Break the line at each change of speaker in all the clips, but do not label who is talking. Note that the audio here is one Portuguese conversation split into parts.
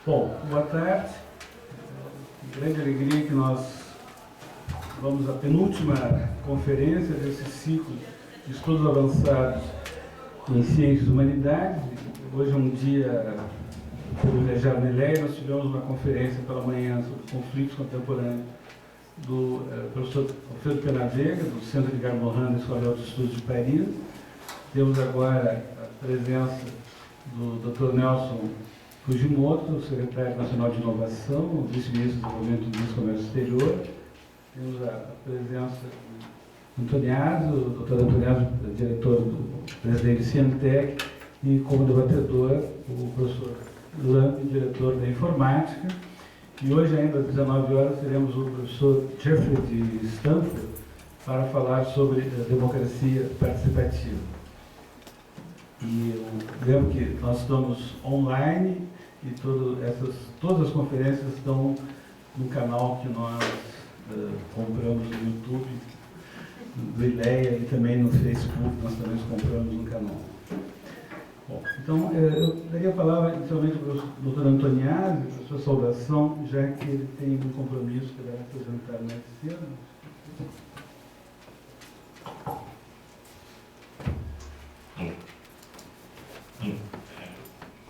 Bom, boa tarde. Grande alegria que nós vamos à penúltima conferência desse ciclo de estudos avançados em Ciências e Humanidades. Hoje é um dia privilegiado na ILEA. Nós tivemos uma conferência pela manhã sobre conflitos contemporâneos do professor Alfredo Penavega, do Centro de Garmohan da Escola de Estudos de Paris. Temos agora a presença do Dr. Nelson Fujimoto, secretário nacional de Inovação, vice-ministro do Desenvolvimento do Comércio Exterior. Temos a presença do Antoniazzo, o Dr. Antoniazzo, diretor do presidente do Cientec, e como debatedor, o professor Lampe, diretor da Informática. E hoje, ainda às 19 horas, teremos o professor Jeffrey de Stanford para falar sobre democracia participativa. E eu lembro que nós estamos online e todas as conferências estão no canal que nós compramos no YouTube, do ILEA, e também no Facebook, nós também compramos no canal. Bom, então, eu daria a palavra inicialmente para o Dr. Antoniazzi, para a sua saudação, já que ele tem um compromisso que deve apresentar mais cedo.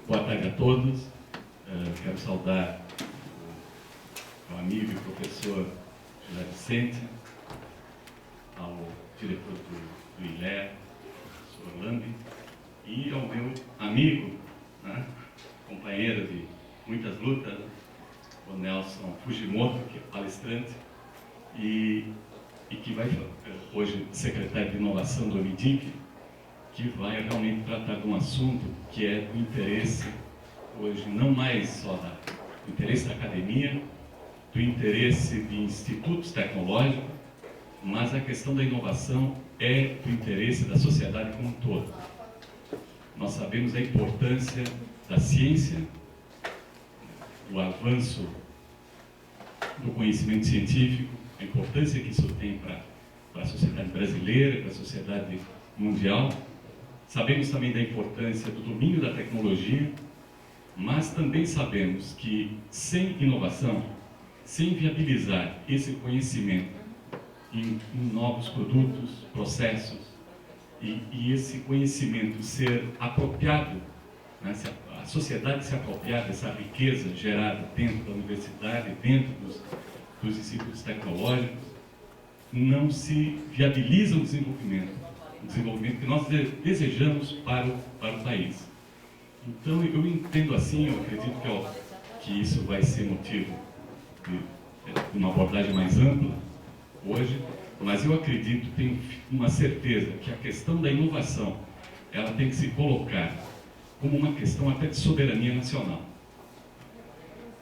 Boa tarde a todos. Quero saudar o amigo e professor José Vicente, ao diretor do ILEA, professor Lambi, e ao meu amigo, né, companheiro de muitas lutas, o Nelson Fujimoto, que é palestrante, e que vai hoje secretário de Inovação do OMIDIC, que vai realmente tratar de um assunto que é do interesse, hoje, não mais só do interesse da academia, do interesse de institutos tecnológicos, mas a questão da inovação é do interesse da sociedade como um todo. Nós sabemos a importância da ciência, o avanço do conhecimento científico, a importância que isso tem para a sociedade brasileira, para a sociedade mundial. Sabemos também da importância do domínio da tecnologia, mas também sabemos que sem inovação, sem viabilizar esse conhecimento em novos produtos, processos, e esse conhecimento ser apropriado, né, a sociedade se apropriar dessa riqueza gerada dentro da universidade, dentro dos institutos tecnológicos, não se viabiliza o desenvolvimento que nós desejamos para o país. Então, eu entendo assim, eu acredito que isso vai ser motivo de uma abordagem mais ampla hoje, mas eu acredito, tenho uma certeza, que a questão da inovação, ela tem que se colocar como uma questão até de soberania nacional.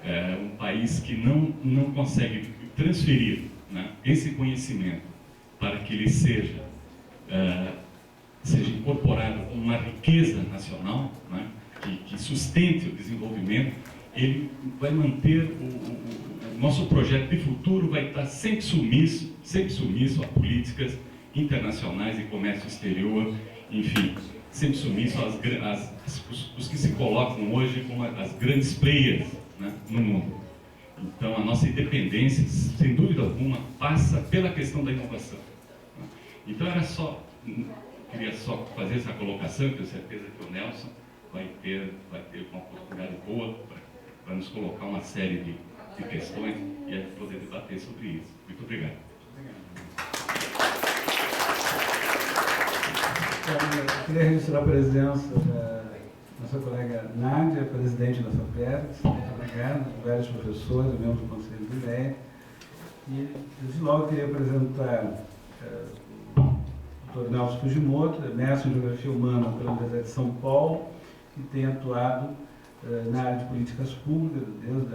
É um país que não consegue transferir, né, esse conhecimento para que ele seja incorporado como uma riqueza nacional, né, que sustente o desenvolvimento, ele vai manter o nosso projeto de futuro vai estar sempre sumiço a políticas internacionais e comércio exterior, enfim, sempre sumiço os que se colocam hoje como as grandes players, né, no mundo. Então, a nossa independência, sem dúvida alguma, passa pela questão da inovação. Então, queria só fazer essa colocação, tenho certeza que o Nelson vai ter uma oportunidade boa para nos colocar uma série de questões e a gente poder debater sobre isso. Muito obrigado.
Eu queria registrar a presença da nossa colega Nádia, presidente da FAPERGS. Muito obrigado, vários professores, membros do Conselho do ILEA. E, desde logo, eu queria apresentar o Dr. Nelson Fujimoto, mestre em Geografia Humana pela Universidade de São Paulo, e tem atuado na área de políticas públicas, desde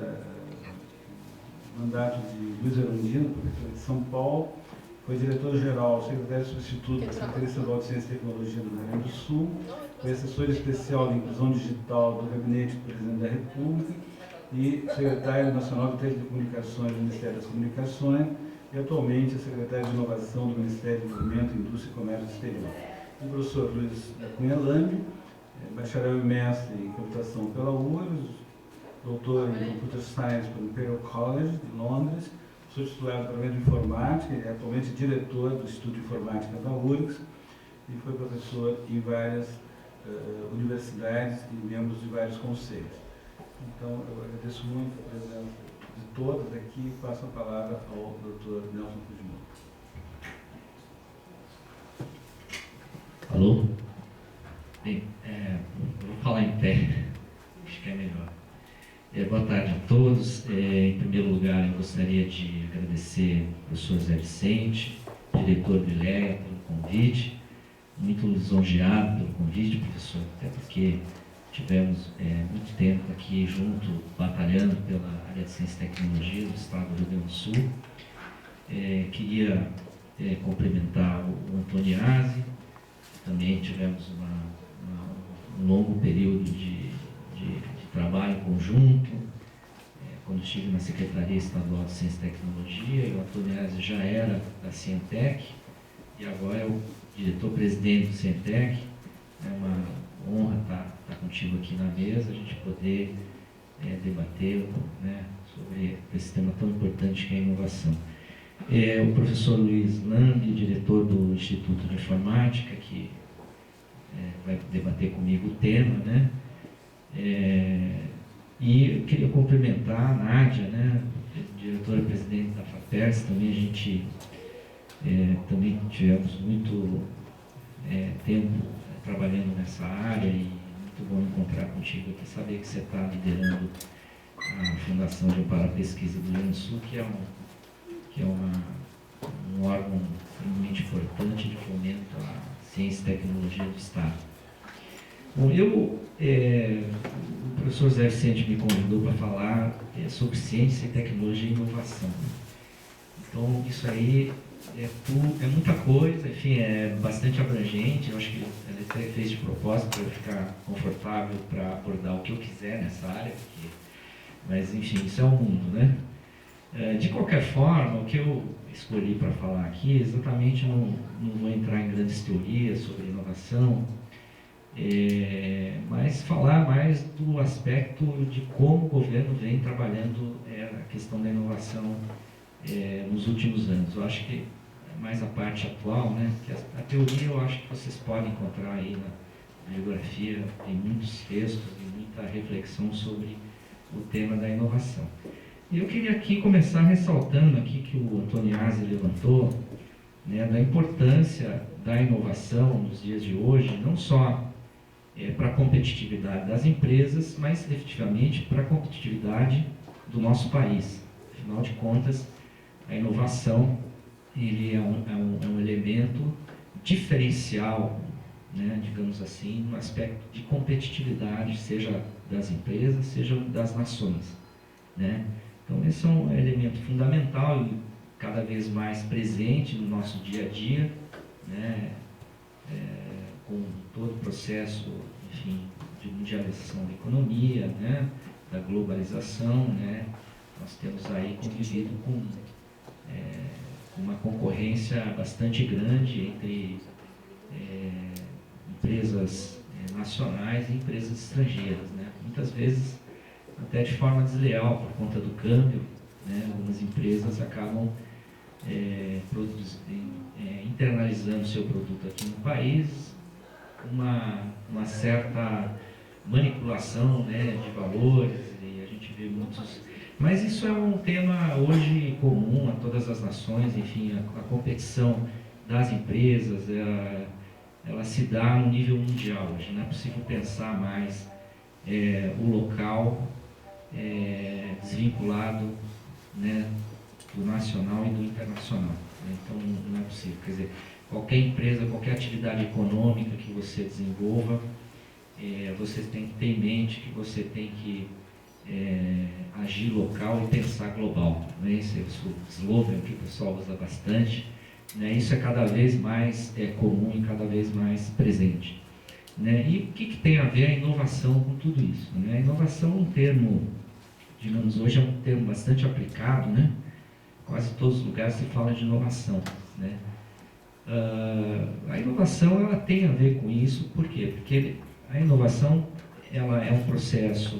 o mandato de Luiz Erundino, prefeito de São Paulo, foi diretor-geral, secretário substituto da Secretaria Estadual de Ciência e Tecnologia do Rio Grande do Sul, foi assessor especial de inclusão digital do Gabinete do Presidente da República e secretário nacional de Telecomunicações do Ministério das Comunicações e atualmente é secretário de Inovação do Ministério do Desenvolvimento, Indústria e Comércio Exterior. O professor Luiz da Cunha Lambi, bacharel e mestre em computação pela URGS, doutor em Computer Science pelo Imperial College de Londres, sou titular do Departamento de Informática e é atualmente diretor do Instituto de Informática da URGS e foi professor em várias universidades e membros de vários conselhos. Então, eu agradeço muito a presença de todas aqui e passo a palavra ao Dr. Nelson Fujimoto.
Alô? Bem, eu vou falar em pé, acho que é melhor. Boa tarde a todos. Em primeiro lugar, eu gostaria de agradecer ao professor Zé Vicente, diretor do ILEA, pelo convite. Muito lisonjeado pelo convite, professor, até porque tivemos muito tempo aqui junto, batalhando pela área de ciência e tecnologia do estado do Rio Grande do Sul. Queria cumprimentar o Antoniazzi. Também tivemos um longo período de trabalho conjunto, quando estive na Secretaria Estadual de Ciência e Tecnologia, e o Antoniazzi já era da Cientec, e agora é o diretor-presidente do Cientec. É uma honra estar contigo aqui na mesa, a gente poder debater, né, sobre esse tema tão importante que é a inovação. O professor Luiz Lang, diretor do Instituto de Informática, que vai debater comigo o tema, né? E eu queria cumprimentar a Nádia, né, diretora-presidente da FAPERS. Também a gente também tivemos muito tempo trabalhando nessa área, e muito bom encontrar contigo aqui, saber que você está liderando a Fundação de Amparo à Pesquisa do Rio Grande do Sul, que é um órgão extremamente importante de fomento à ciência e tecnologia do Estado. Bom, o professor Zé Vicente me convidou para falar sobre ciência, tecnologia e inovação. Então, isso aí é muita coisa, enfim, é bastante abrangente. Eu acho que ele até fez de propósito para eu ficar confortável para abordar o que eu quiser nessa área, mas, enfim, isso é o mundo, né? De qualquer forma, o que eu escolhi para falar aqui, exatamente, não vou entrar em grandes teorias sobre inovação, mas falar mais do aspecto de como o governo vem trabalhando a questão da inovação nos últimos anos. Eu acho que é mais a parte atual, né? Que a teoria eu acho que vocês podem encontrar aí na bibliografia, tem muitos textos e muita reflexão sobre o tema da inovação. E eu queria aqui começar ressaltando aqui que o Antoniazzi levantou, né, da importância da inovação nos dias de hoje, não só para a competitividade das empresas, mas efetivamente para a competitividade do nosso país. Afinal de contas, a inovação ele é um elemento diferencial, né, digamos assim, no aspecto de competitividade, seja das empresas, seja das nações, né? Então, esse é um elemento fundamental e cada vez mais presente no nosso dia a dia, né? Com todo o processo, enfim, de mundialização da economia, né? Da globalização, né? Nós temos aí convivido com uma concorrência bastante grande entre empresas nacionais e empresas estrangeiras, né? Muitas vezes até de forma desleal por conta do câmbio, né? Algumas empresas acabam internalizando seu produto aqui no país, uma certa manipulação, né, de valores, e a gente vê muitos. Mas isso é um tema hoje comum a todas as nações, enfim, a competição das empresas, ela se dá no nível mundial hoje. Não é possível pensar mais o local desvinculado, né, do nacional e do internacional, né? Então não é possível. Quer dizer, qualquer empresa, qualquer atividade econômica que você desenvolva, você tem que ter em mente que você tem que agir local e pensar global, né? Esse é o slogan que o pessoal usa bastante, né? Isso é cada vez mais comum e cada vez mais presente, né? E o que tem a ver a inovação com tudo isso, né? A inovação é um termo, digamos, hoje é um termo bastante aplicado, né? Quase todos os lugares se fala de inovação, né? A inovação ela tem a ver com isso, por quê? Porque a inovação ela é um processo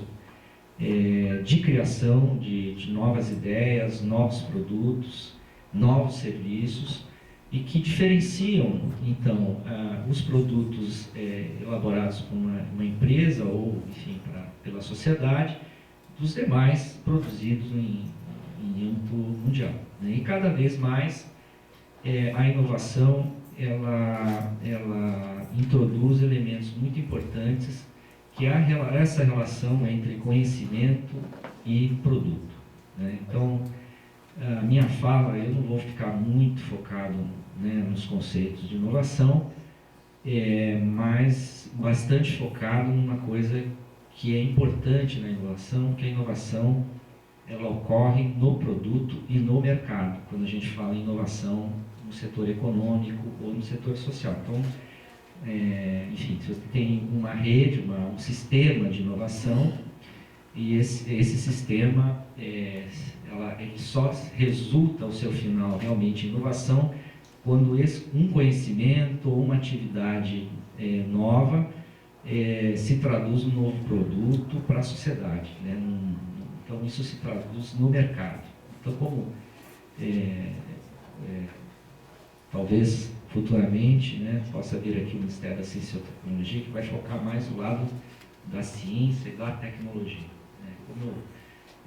de criação de novas ideias, novos produtos, novos serviços, e que diferenciam, então, os produtos elaborados por uma empresa ou, enfim, pela sociedade, dos demais produzidos em âmbito mundial, né? E cada vez mais a inovação ela introduz elementos muito importantes, que é essa relação entre conhecimento e produto, né? Então, a minha fala, eu não vou ficar muito focado, né, nos conceitos de inovação, mas bastante focado numa coisa que é importante na inovação, que a inovação ela ocorre no produto e no mercado, quando a gente fala em inovação no setor econômico ou no setor social. Então, enfim, se você tem uma rede, um sistema de inovação, e esse sistema ele só resulta ao seu final realmente em inovação quando um conhecimento ou uma atividade nova se traduz num novo produto para a sociedade, né? Então isso se traduz no mercado. Então, como talvez futuramente, né, possa vir aqui o Ministério da Ciência e Tecnologia, que vai focar mais no lado da ciência e da tecnologia, né? Como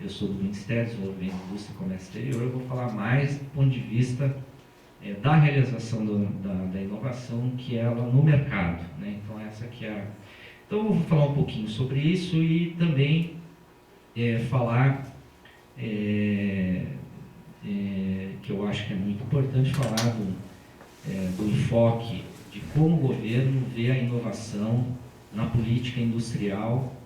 eu sou do Ministério do Desenvolvimento da Indústria e Comércio Exterior, eu vou falar mais do ponto de vista da realização da inovação, que ela no mercado, né? Então essa que é Então eu vou falar um pouquinho sobre isso e também falar que eu acho que é muito importante falar do enfoque de como o governo vê a inovação na política industrial,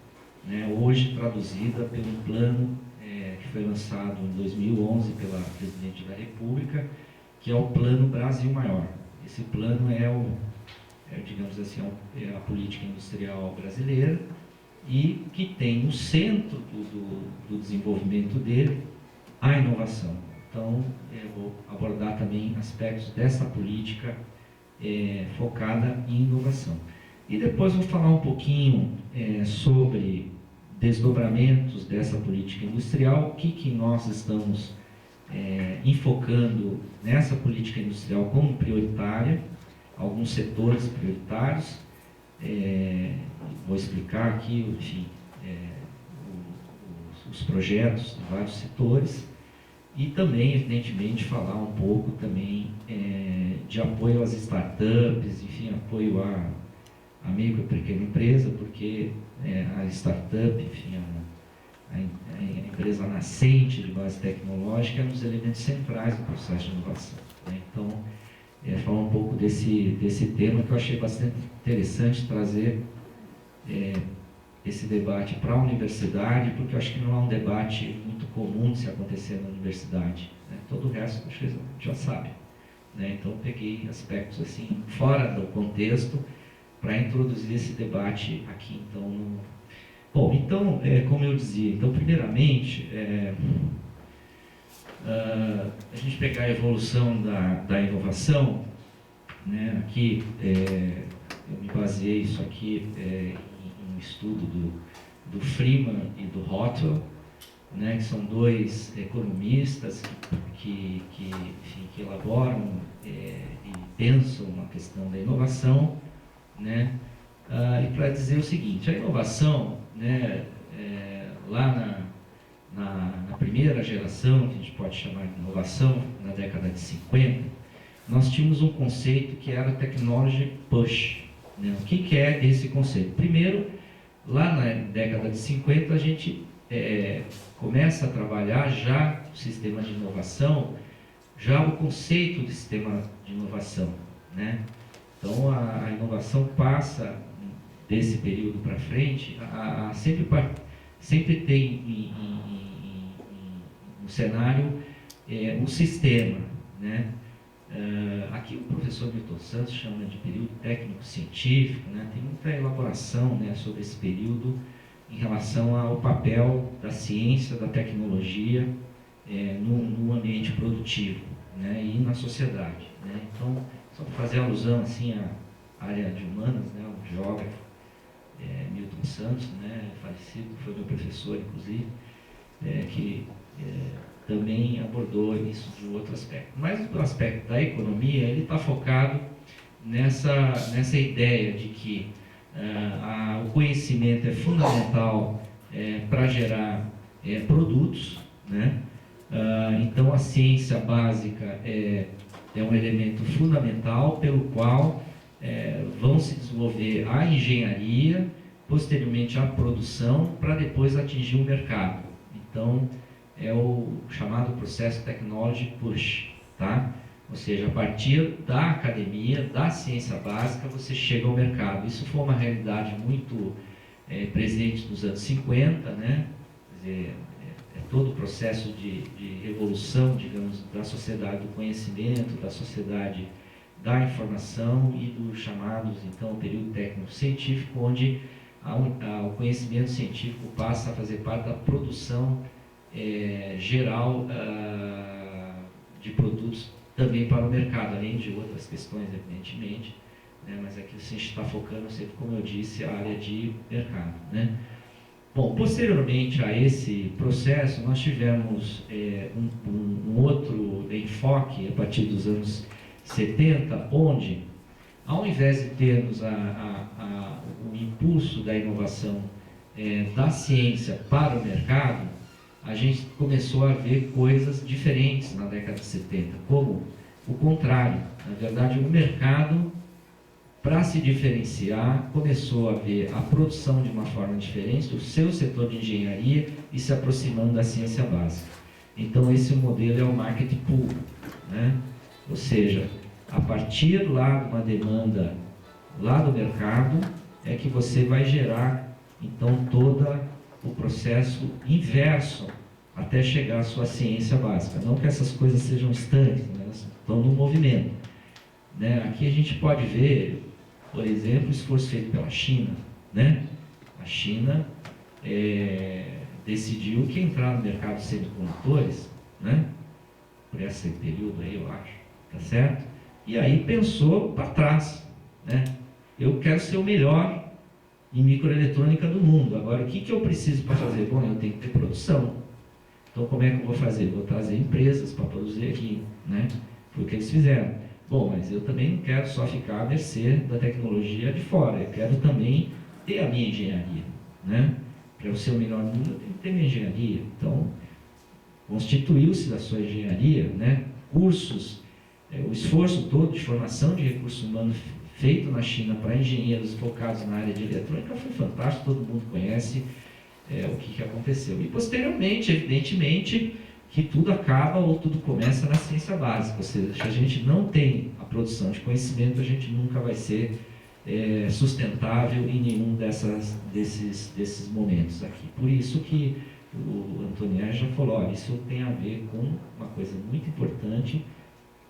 né, hoje traduzida pelo plano que foi lançado em 2011 pela Presidente da República, que é o Plano Brasil Maior. Esse plano digamos assim, a política industrial brasileira, e que tem no centro do desenvolvimento dele a inovação. Então, eu vou abordar também aspectos dessa política focada em inovação. E depois vou falar um pouquinho sobre desdobramentos dessa política industrial, o que nós estamos enfocando nessa política industrial como prioritária, alguns setores prioritários. Vou explicar aqui, enfim, os projetos de vários setores, e também, evidentemente, falar um pouco também de apoio às startups, enfim, apoio à micro e pequena empresa, porque a startup, enfim, a empresa nascente de base tecnológica é um dos elementos centrais do processo de inovação, né? Então, falar um pouco desse tema que eu achei bastante interessante trazer esse debate para a universidade, porque eu acho que não é um debate muito comum de se acontecer na universidade, né? Todo o resto vocês já sabem, né? Então peguei aspectos assim fora do contexto para introduzir esse debate aqui. Então, bom, então como eu dizia, então primeiramente a gente pegar a evolução da inovação, né? Aqui eu me baseei isso aqui em um estudo do Freeman e do Rothwell, né? Que são dois economistas que elaboram e pensam na questão da inovação, né? E para dizer o seguinte, a inovação, né, lá na primeira geração, que a gente pode chamar de inovação, na década de 50, nós tínhamos um conceito que era Technology Push, né? O que é esse conceito? Primeiro, lá na década de 50, a gente começa a trabalhar já o sistema de inovação, já o conceito de sistema de inovação, né? Então, a inovação passa, desse período para frente, sempre tem no cenário um sistema, né? Aqui o professor Milton Santos chama de período técnico-científico, né? Tem muita elaboração, né, sobre esse período em relação ao papel da ciência, da tecnologia no ambiente produtivo, né, e na sociedade, né? Então, só para fazer alusão assim, à área de humanas, né, o geógrafo Milton Santos, né, falecido, que foi meu professor, inclusive, que também abordou isso de outro aspecto. Mas o aspecto da economia, ele está focado nessa ideia de que o conhecimento é fundamental para gerar produtos, né? Então a ciência básica é um elemento fundamental pelo qual vão se desenvolver a engenharia, posteriormente a produção, para depois atingir o mercado. Então é o chamado processo Technology Push, tá? Ou seja, a partir da academia, da ciência básica, você chega ao mercado. Isso foi uma realidade muito presente nos anos 50, né? Quer dizer, todo o processo de revolução, digamos, da sociedade do conhecimento, da sociedade da informação e dos chamados, então, período técnico-científico, onde o conhecimento científico passa a fazer parte da produção geral de produtos também para o mercado, além de outras questões, evidentemente, né, mas aqui a gente está focando sempre, como eu disse, a área de mercado, né. Bom, posteriormente a esse processo, nós tivemos um outro enfoque a partir dos anos 70, onde, ao invés de termos o impulso da inovação da ciência para o mercado, a gente começou a ver coisas diferentes na década de 70, como o contrário. Na verdade, o mercado, para se diferenciar, começou a ver a produção de uma forma diferente, o seu setor de engenharia e se aproximando da ciência básica. Então, esse modelo é o market pool, né? Ou seja, a partir lá de uma demanda lá do mercado, é que você vai gerar, então, todo o processo inverso até chegar à sua ciência básica. Não que essas coisas sejam estanques, né? Elas estão no movimento, né? Aqui a gente pode ver, por exemplo, o esforço feito pela China, né? A China decidiu que entrar no mercado de semicondutores, né? Por esse período aí, eu acho, tá certo? E aí pensou para trás, né? Eu quero ser o melhor em microeletrônica do mundo. Agora, o que eu preciso para fazer? Bom, eu tenho que ter produção. Então, como é que eu vou fazer? Vou trazer empresas para produzir aqui, né? Foi o que eles fizeram. Bom, mas eu também não quero só ficar à mercê da tecnologia de fora. Eu quero também ter a minha engenharia, né? Para eu ser o melhor no mundo, eu tenho que ter minha engenharia. Então, constituiu-se da sua engenharia, né? Cursos, o esforço todo de formação de recursos humanos feito na China para engenheiros focados na área de eletrônica foi fantástico, todo mundo conhece o que aconteceu. E posteriormente, evidentemente, que tudo acaba ou tudo começa na ciência básica, ou seja, se a gente não tem a produção de conhecimento, a gente nunca vai ser sustentável em nenhum desses momentos aqui. Por isso que o Antonier já falou, olha, isso tem a ver com uma coisa muito importante,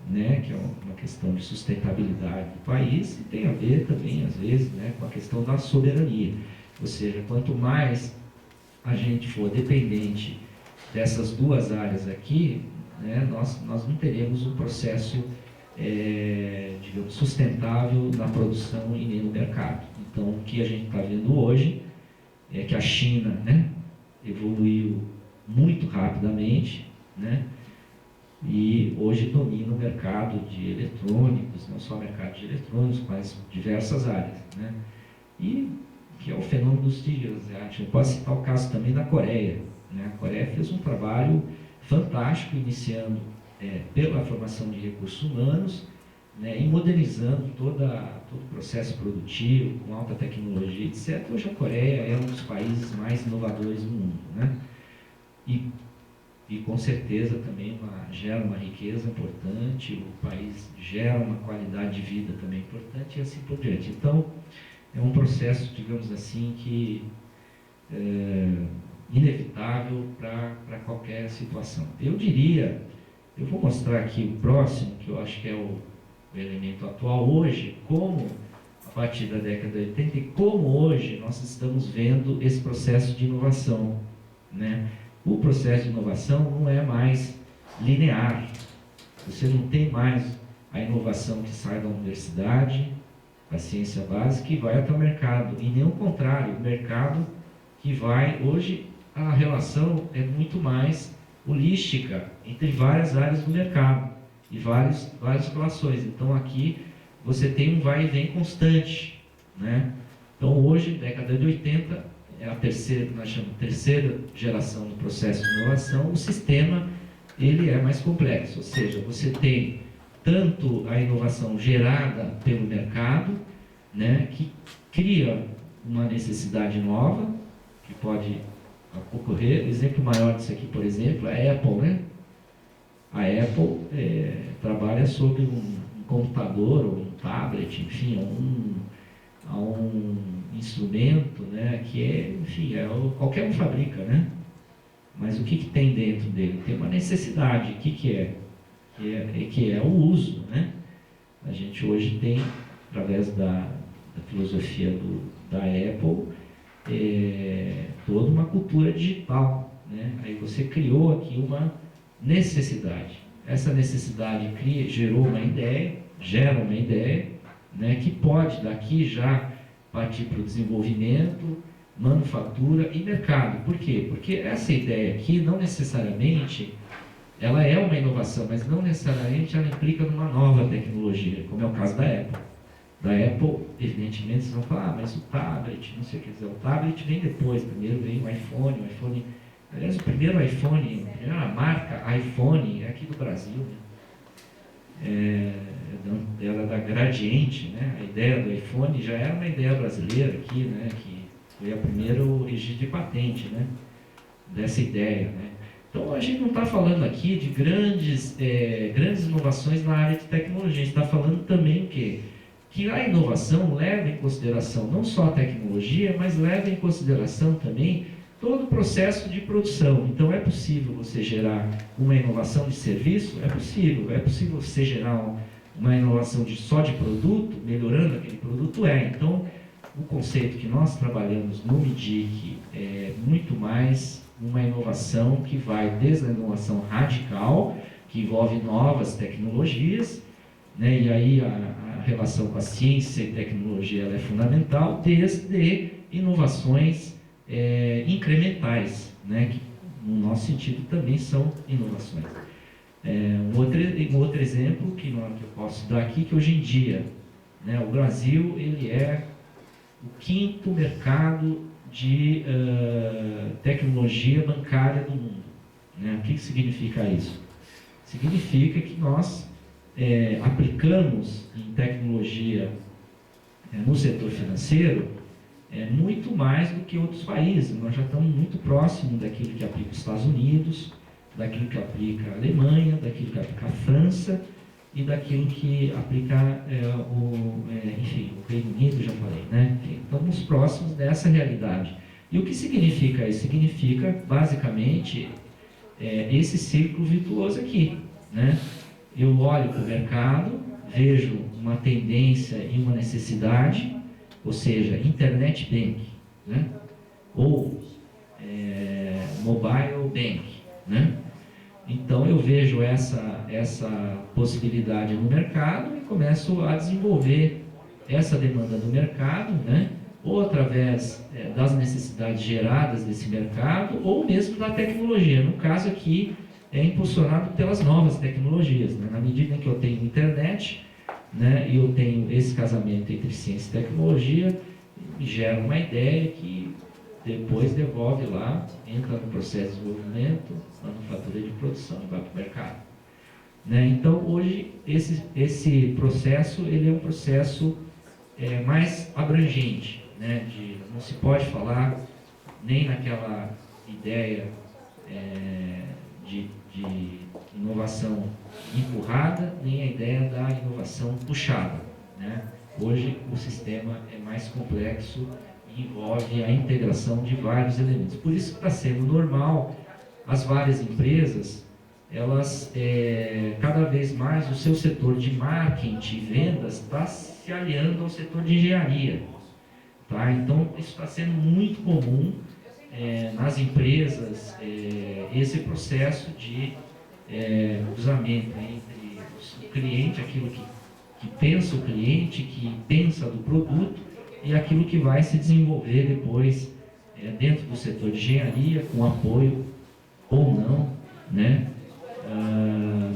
né, que é uma questão de sustentabilidade do país, e tem a ver também, às vezes, né, com a questão da soberania. Ou seja, quanto mais a gente for dependente dessas duas áreas aqui, né, nós não teremos um processo, digamos, sustentável na produção e nem no mercado. Então, o que a gente está vendo hoje é que a China, né, evoluiu muito rapidamente, né, e hoje domina o mercado de eletrônicos, não só o mercado de eletrônicos, mas diversas áreas, né? E que é o fenômeno dos tigres asiáticos. Eu posso citar o caso também da Coreia, né? A Coreia fez um trabalho fantástico, iniciando pela formação de recursos humanos, né, e modernizando todo o processo produtivo, com alta tecnologia, etc. Hoje a Coreia é um dos países mais inovadores do mundo, né? E com certeza também gera uma riqueza importante, o país gera uma qualidade de vida também importante e assim por diante. Então, é um processo, digamos assim, que inevitável para qualquer situação. Eu diria, eu vou mostrar aqui o próximo, que eu acho que é o elemento atual hoje, como a partir da década de 80, e como hoje nós estamos vendo esse processo de inovação, né? O processo de inovação não é mais linear. Você não tem mais a inovação que sai da universidade, a ciência básica e vai até o mercado, e nem o contrário, o mercado que vai. Hoje a relação é muito mais holística entre várias áreas do mercado e várias relações. Então aqui você tem um vai e vem constante, né? Então hoje, década de 80, é a terceira, nós chamamos terceira geração do processo de inovação. O sistema ele é mais complexo, ou seja, você tem tanto a inovação gerada pelo mercado, né, que cria uma necessidade nova que pode ocorrer. O exemplo maior disso aqui, por exemplo, é a Apple, né? A Apple trabalha sobre um computador ou um tablet, enfim, um instrumento, né, que enfim, qualquer um fabrica, né? Mas o que tem dentro dele? Tem uma necessidade. O que é? Que é o uso, né? A gente hoje tem, através da filosofia da Apple, toda uma cultura digital, né? Aí você criou aqui uma necessidade. Essa necessidade gera uma ideia, né, que pode daqui já partir para o desenvolvimento, manufatura e mercado. Por quê? Porque essa ideia aqui não necessariamente ela é uma inovação, mas não necessariamente ela implica numa nova tecnologia, como é o caso da Apple. Da Apple, evidentemente, vocês vão falar, mas o tablet, não sei o que dizer, o tablet vem depois, primeiro vem o iPhone, aliás, o primeiro iPhone, a primeira marca iPhone é aqui do Brasil, né? Ela é da Gradiente, né? A ideia do iPhone já era uma ideia brasileira aqui, né? Que foi a primeira registro de patente, né? Dessa ideia, né? Então a gente não está falando aqui de grandes inovações na área de tecnologia, a gente está falando também o quê? Que a inovação leva em consideração não só a tecnologia, mas leva em consideração também todo o processo de produção. Então é possível você gerar uma inovação de serviço? É possível você gerar uma inovação só de produto, melhorando aquele produto? Então o conceito que nós trabalhamos no MIDIC é muito mais uma inovação que vai desde a inovação radical, que envolve novas tecnologias, né? E aí a relação com a ciência e tecnologia ela é fundamental, desde inovações incrementais, né? Que no nosso sentido também são inovações. Um outro exemplo que eu posso dar aqui, que hoje em dia, né, o Brasil ele é o quinto mercado de tecnologia bancária do mundo, né? O que significa isso? Significa que nós aplicamos em tecnologia no setor financeiro muito mais do que outros países. Nós já estamos muito próximos daquilo que aplica os Estados Unidos, daquilo que aplica a Alemanha, daquilo que aplica a França e daquilo que aplica enfim, o Reino Unido, já falei, né? Enfim, estamos próximos dessa realidade. E o que significa isso? Significa, basicamente, esse círculo virtuoso aqui, né? Eu olho para o mercado, vejo uma tendência e uma necessidade, ou seja, internet bank, né? Ou mobile bank, né? Então eu vejo essa possibilidade no mercado e começo a desenvolver essa demanda do mercado, né? Ou através das necessidades geradas desse mercado, ou mesmo da tecnologia. No caso aqui, é impulsionado pelas novas tecnologias, né? Na medida em que eu tenho internet, né, e eu tenho esse casamento entre ciência e tecnologia, gera uma ideia que depois devolve lá, entra no processo de desenvolvimento, manufatura de produção e vai para o mercado, né? Então hoje esse processo ele é um processo mais abrangente, né? Não se pode falar nem naquela ideia de inovação empurrada, nem a ideia da inovação puxada, né? Hoje o sistema é mais complexo e envolve a integração de vários elementos. Por isso que está sendo normal as várias empresas, elas cada vez mais o seu setor de marketing e vendas está se aliando ao setor de engenharia, tá? Então isso está sendo muito comum nas empresas, esse processo de cruzamento entre o cliente, aquilo que que pensa o cliente, que pensa do produto, e aquilo que vai se desenvolver depois dentro do setor de engenharia, com apoio ou não, né,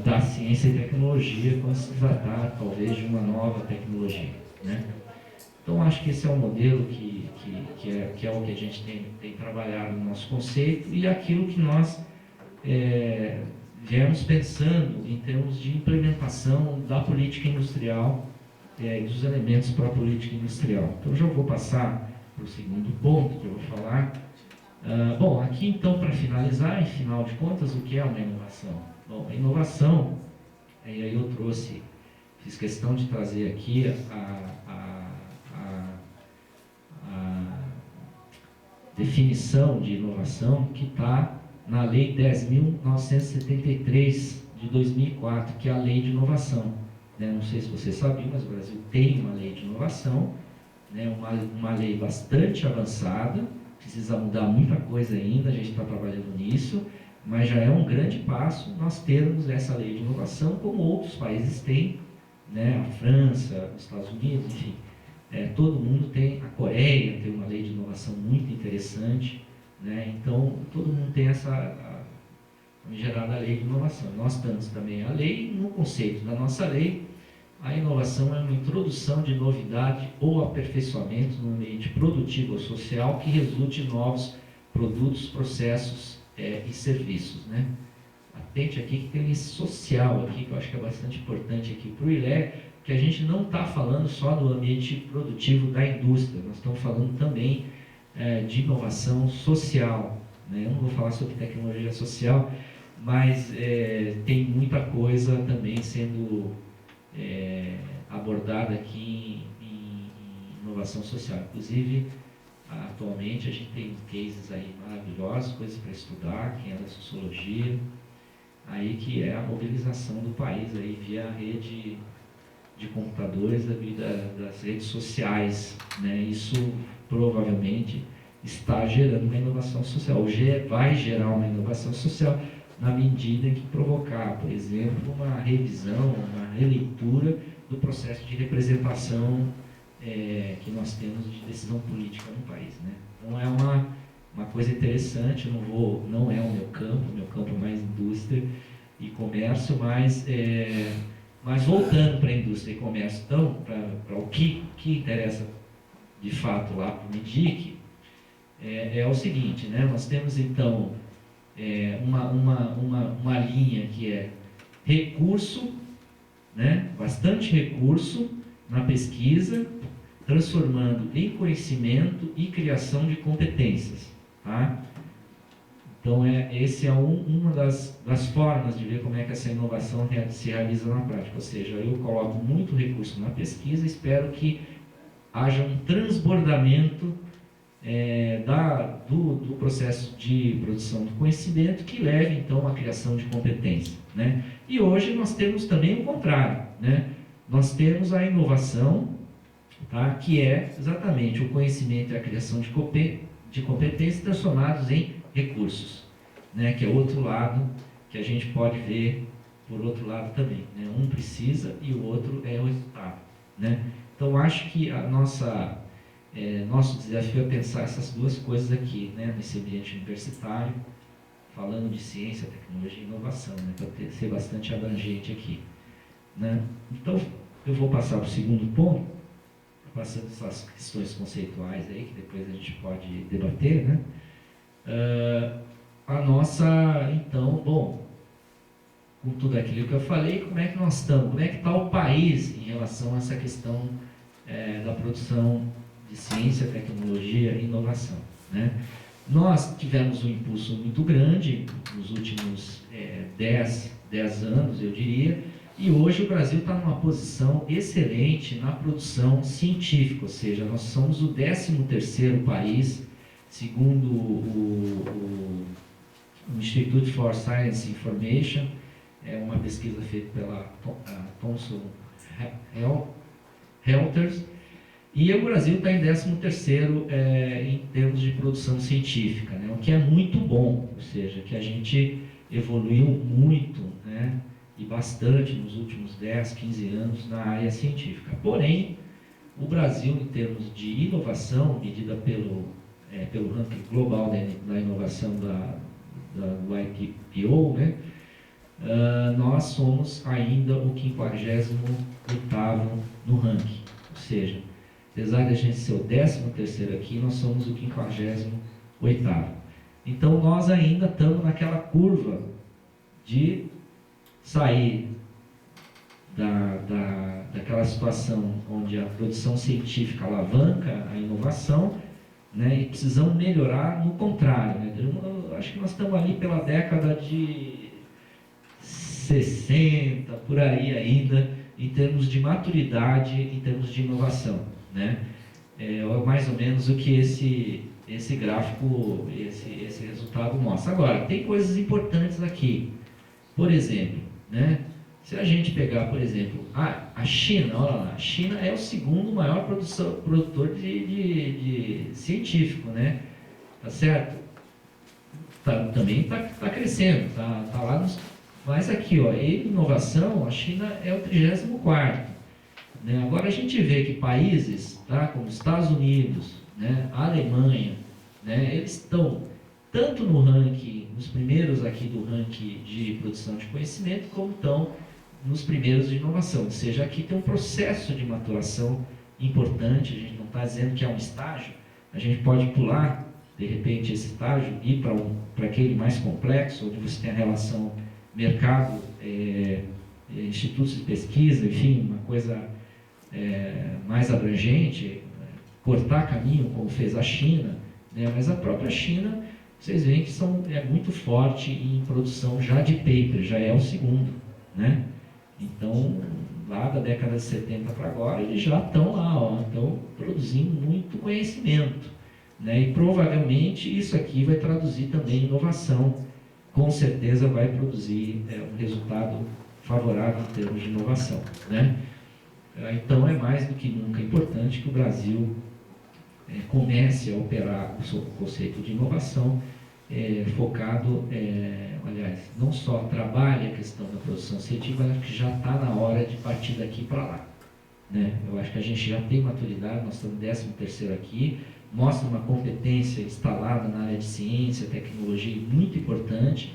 da ciência e tecnologia, quando se tratar talvez de uma nova tecnologia, né. Então acho que esse é um modelo que é o que a gente tem trabalhado no nosso conceito, e aquilo que nós viemos pensando em termos de implementação da política industrial, dos elementos para a política industrial. Então já vou passar para o segundo ponto que eu vou falar. Bom, aqui então, para finalizar, em final de contas, o que é uma inovação? Bom, a inovação, e aí eu fiz questão de trazer aqui a definição de inovação que está na Lei 10.973 de 2004, que é a Lei de Inovação. Não sei se você sabia, mas o Brasil tem uma lei de inovação, né, uma lei bastante avançada, precisa mudar muita coisa ainda, a gente está trabalhando nisso, mas já é um grande passo nós termos essa lei de inovação, como outros países têm, né, a França, os Estados Unidos, enfim. Todo mundo tem, a Coreia tem uma lei de inovação muito interessante, né, então todo mundo tem essa gerada lei de inovação. Nós temos também a lei, no conceito da nossa lei, a inovação é uma introdução de novidade ou aperfeiçoamento no ambiente produtivo ou social que resulte em novos produtos, processos e serviços, né? Atente aqui que tem esse social aqui, que eu acho que é bastante importante aqui para o ILE, que a gente não está falando só do ambiente produtivo da indústria, nós estamos falando também de inovação social, né? Eu não vou falar sobre tecnologia social, mas tem muita coisa também sendo abordada aqui em inovação social. Inclusive, atualmente a gente tem cases aí maravilhosos, coisas para estudar, quem é da sociologia, aí que é a mobilização do país aí via a rede de computadores, das redes sociais, né? Isso provavelmente está gerando uma inovação social, vai gerar uma inovação social na medida em que provocar, por exemplo, uma revisão, uma releitura do processo de representação que nós temos de decisão política no país, né? Então é uma coisa interessante, não é o meu campo é mais indústria e comércio, mas voltando para a indústria e comércio, então, para o que interessa de fato lá para o MEDIC, é o seguinte, né? Nós temos então uma linha que é recurso, né? Bastante recurso na pesquisa, transformando em conhecimento e criação de competências, tá? Então esse é uma das formas de ver como é que essa inovação se realiza na prática, ou seja, eu coloco muito recurso na pesquisa, espero que haja um transbordamento do processo de produção do conhecimento que leve então à criação de competência, né? E hoje nós temos também o contrário, né? Nós temos a inovação, tá? Que é exatamente o conhecimento e a criação de competências transformados em recursos, né? Que é outro lado que a gente pode ver por outro lado também, né? Um precisa e o outro é o resultado, né? Então acho que nosso desafio é pensar essas duas coisas aqui, né? Nesse ambiente universitário, falando de ciência, tecnologia e inovação, né? Para ser bastante abrangente aqui, né? Então eu vou passar para o segundo ponto, passando essas questões conceituais aí, que depois a gente pode debater, né? Então, bom, com tudo aquilo que eu falei, como é que nós estamos? Como é que está o país em relação a essa questão da produção de ciência, tecnologia e inovação, né? Nós tivemos um impulso muito grande nos últimos 10 anos, eu diria, e hoje o Brasil está numa posição excelente na produção científica, ou seja, nós somos o 13º país, segundo o Institute for Science Information, é uma pesquisa feita pela Thomson Reuters, e o Brasil está em 13º em termos de produção científica, né? O que é muito bom, ou seja, que a gente evoluiu muito, né? e bastante nos últimos 10, 15 anos na área científica. Porém, o Brasil, em termos de inovação, medida pelo ranking global da inovação do IPO, né, nós somos ainda o 58º no ranking. Ou seja, apesar de a gente ser o 13º aqui, nós somos o 58º. Então, nós ainda estamos naquela curva de sair daquela situação onde a produção científica alavanca a inovação, né, e precisamos melhorar no contrário. Né? Eu acho que nós estamos ali pela década de 60, por aí ainda, em termos de maturidade, em termos de inovação. Né? É mais ou menos o que esse gráfico, esse resultado mostra. Agora, tem coisas importantes aqui. Por exemplo, né, se a gente pegar, por exemplo, a China, olha lá, a China é o segundo maior produtor de científico, né? Tá certo? Também está crescendo, tá lá nos... Mas aqui, ó, em inovação, a China é o 34º. Né? Agora a gente vê que países, tá, como Estados Unidos, né, a Alemanha, né, eles estão tanto no ranking, nos primeiros aqui do ranking de produção de conhecimento, como estão nos primeiros de inovação. Ou seja, aqui tem um processo de maturação importante. A gente não está dizendo que é um estágio, a gente pode pular, de repente, esse estágio e ir para aquele mais complexo, onde você tem a relação mercado, institutos de pesquisa, enfim, uma coisa mais abrangente, cortar caminho, como fez a China, né? Mas a própria China, vocês veem que é muito forte em produção já de paper, já é o segundo, né? Então, lá da década de 70 para agora, eles já estão lá, estão produzindo muito conhecimento, né? E provavelmente isso aqui vai traduzir também em inovação, com certeza vai produzir um resultado favorável em termos de inovação, né? Então, é mais do que nunca importante que o Brasil comece a operar o seu conceito de inovação focado, aliás, não só trabalhe a questão da produção científica, mas que já está na hora de partir daqui para lá. Né? Eu acho que a gente já tem maturidade, nós estamos 13º aqui, mostra uma competência instalada na área de ciência, tecnologia muito importante,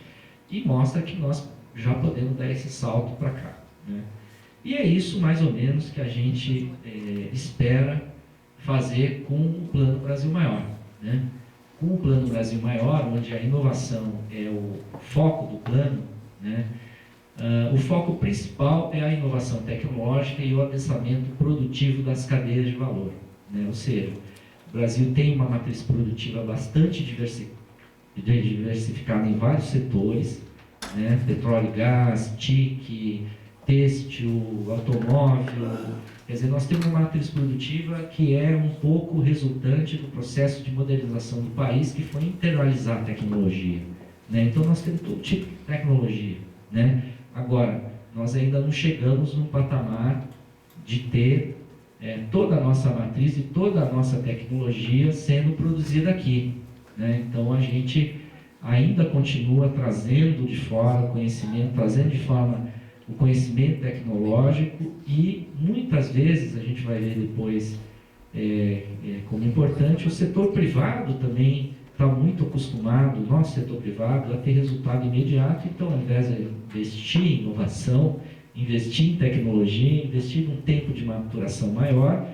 e mostra que nós já podemos dar esse salto para cá. Né? E é isso, mais ou menos, que a gente espera fazer com o Plano Brasil Maior. Né? Com o Plano Brasil Maior, onde a inovação é o foco do plano, né? O foco principal é a inovação tecnológica e o adensamento produtivo das cadeias de valor. Né? Ou seja, o Brasil tem uma matriz produtiva bastante diversificada em vários setores, né? Petróleo e gás, TIC, têxtil, automóvel. Quer dizer, nós temos uma matriz produtiva que é um pouco resultante do processo de modernização do país, que foi internalizar a tecnologia. Né? Então, nós temos todo tipo de tecnologia. Né? Agora, nós ainda não chegamos num patamar de ter toda a nossa matriz e toda a nossa tecnologia sendo produzida aqui. Né? Então, a gente ainda continua trazendo de fora o conhecimento, trazendo de forma o conhecimento tecnológico, e muitas vezes a gente vai ver depois como importante, o setor privado também está muito acostumado, o nosso setor privado, a ter resultado imediato. Então, ao invés de investir em inovação, investir em tecnologia, investir num tempo de maturação maior,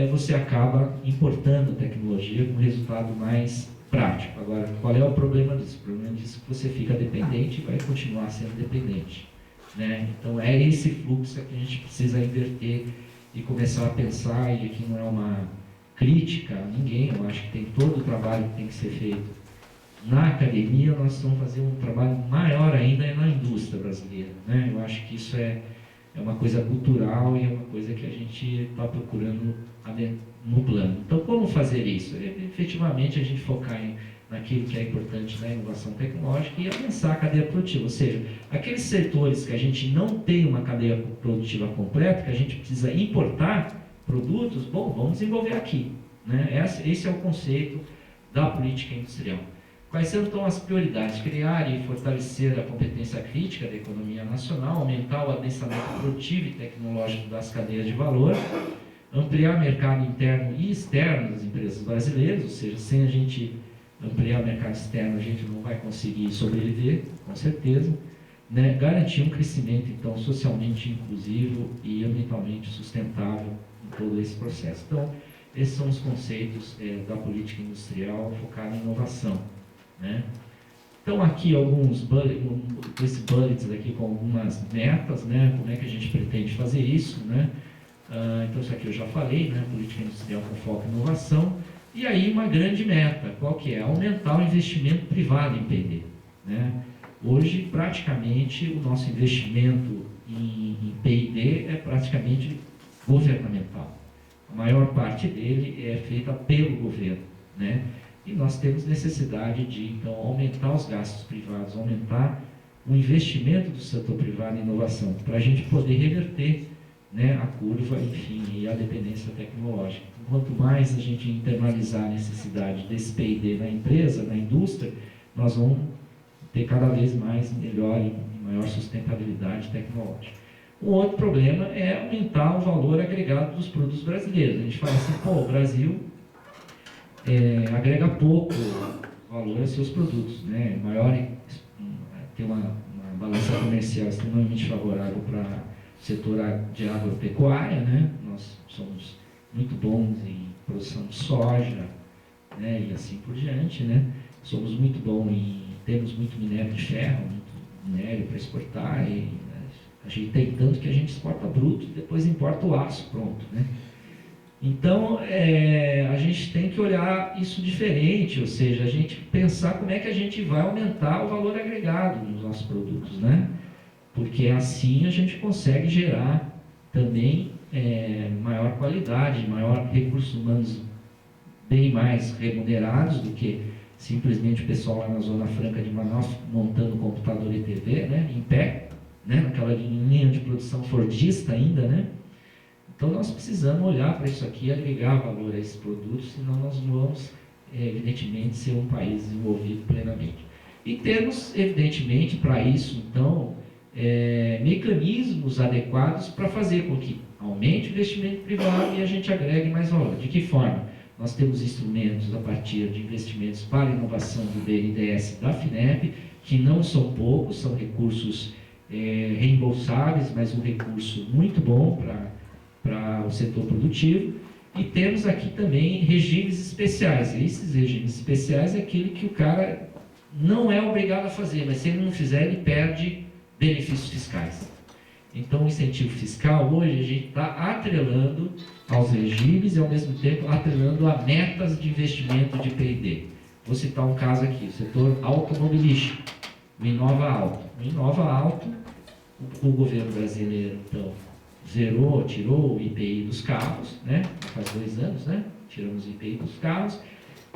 você acaba importando a tecnologia com resultado mais prático. Agora, qual é o problema disso? O problema disso é que você fica dependente e vai continuar sendo dependente. Né? Então, é esse fluxo que a gente precisa inverter e começar a pensar, e aqui não é uma crítica a ninguém, eu acho que tem todo o trabalho que tem que ser feito na academia, nós vamos fazer um trabalho maior ainda na indústria brasileira. Né? Eu acho que isso é uma coisa cultural e é uma coisa que a gente está procurando no plano. Então, como fazer isso? Efetivamente, a gente focar naquilo que é importante na inovação tecnológica e avançar a cadeia produtiva. Ou seja, aqueles setores que a gente não tem uma cadeia produtiva completa, que a gente precisa importar produtos, bom, vamos desenvolver aqui. Né? Esse é o conceito da política industrial. Quais são então as prioridades? Criar e fortalecer a competência crítica da economia nacional, aumentar o adensamento produtivo e tecnológico das cadeias de valor, ampliar o mercado interno e externo das empresas brasileiras, ou seja, sem a gente ampliar o mercado externo, a gente não vai conseguir sobreviver, com certeza, né? Garantir um crescimento, então, socialmente inclusivo e ambientalmente sustentável em todo esse processo. Então, esses são os conceitos da política industrial focada em inovação, né? Então, aqui alguns bullets aqui com algumas metas, né? Como é que a gente pretende fazer isso, né? Então, isso aqui eu já falei, né? Política industrial com foco em inovação. E aí, uma grande meta, qual que é? Aumentar o investimento privado em P&D, né? Hoje, praticamente, o nosso investimento em P&D é praticamente governamental. A maior parte dele é feita pelo governo, né? E nós temos necessidade de, então, aumentar os gastos privados, aumentar o investimento do setor privado em inovação, para a gente poder reverter, né, a curva, enfim, e a dependência tecnológica. Quanto mais a gente internalizar a necessidade desse P&D na empresa, na indústria, nós vamos ter cada vez mais melhor e maior sustentabilidade tecnológica. Um outro problema é aumentar o valor agregado dos produtos brasileiros. A gente fala assim, pô, o Brasil agrega pouco valor aos seus produtos, né? Tem uma balança comercial extremamente favorável para o setor de agropecuária, né? Nós somos muito bons em produção de soja, né? E assim por diante, né? Somos muito bons temos muito minério de ferro, muito minério para exportar, e a gente tem tanto que a gente exporta bruto e depois importa o aço pronto, né? Então, a gente tem que olhar isso diferente, ou seja, a gente pensar como é que a gente vai aumentar o valor agregado nos nossos produtos, né? Porque assim a gente consegue gerar também maior qualidade, maior recursos humanos bem mais remunerados do que simplesmente o pessoal lá na Zona Franca de Manaus montando computador e TV, né, em pé, né, naquela linha de produção fordista ainda, né? Então nós precisamos olhar para isso aqui e agregar valor a esses produtos, senão nós não vamos, evidentemente, ser um país desenvolvido plenamente. E temos, evidentemente, para isso, então, mecanismos adequados para fazer com que aumente o investimento privado e a gente agregue mais valor. De que forma? Nós temos instrumentos a partir de investimentos para inovação do BNDES e da FINEP, que não são poucos, são recursos reembolsáveis, mas um recurso muito bom para o setor produtivo. E temos aqui também regimes especiais. E esses regimes especiais é aquele que o cara não é obrigado a fazer, mas se ele não fizer, ele perde benefícios fiscais. Então, o incentivo fiscal, hoje, a gente está atrelando aos regimes e, ao mesmo tempo, atrelando a metas de investimento de P&D. Vou citar um caso aqui, o setor automobilístico, o Inova Auto. O Inova Auto, o governo brasileiro, então, tirou o IPI dos carros, né? Faz 2 anos, né? Tiramos o IPI dos carros.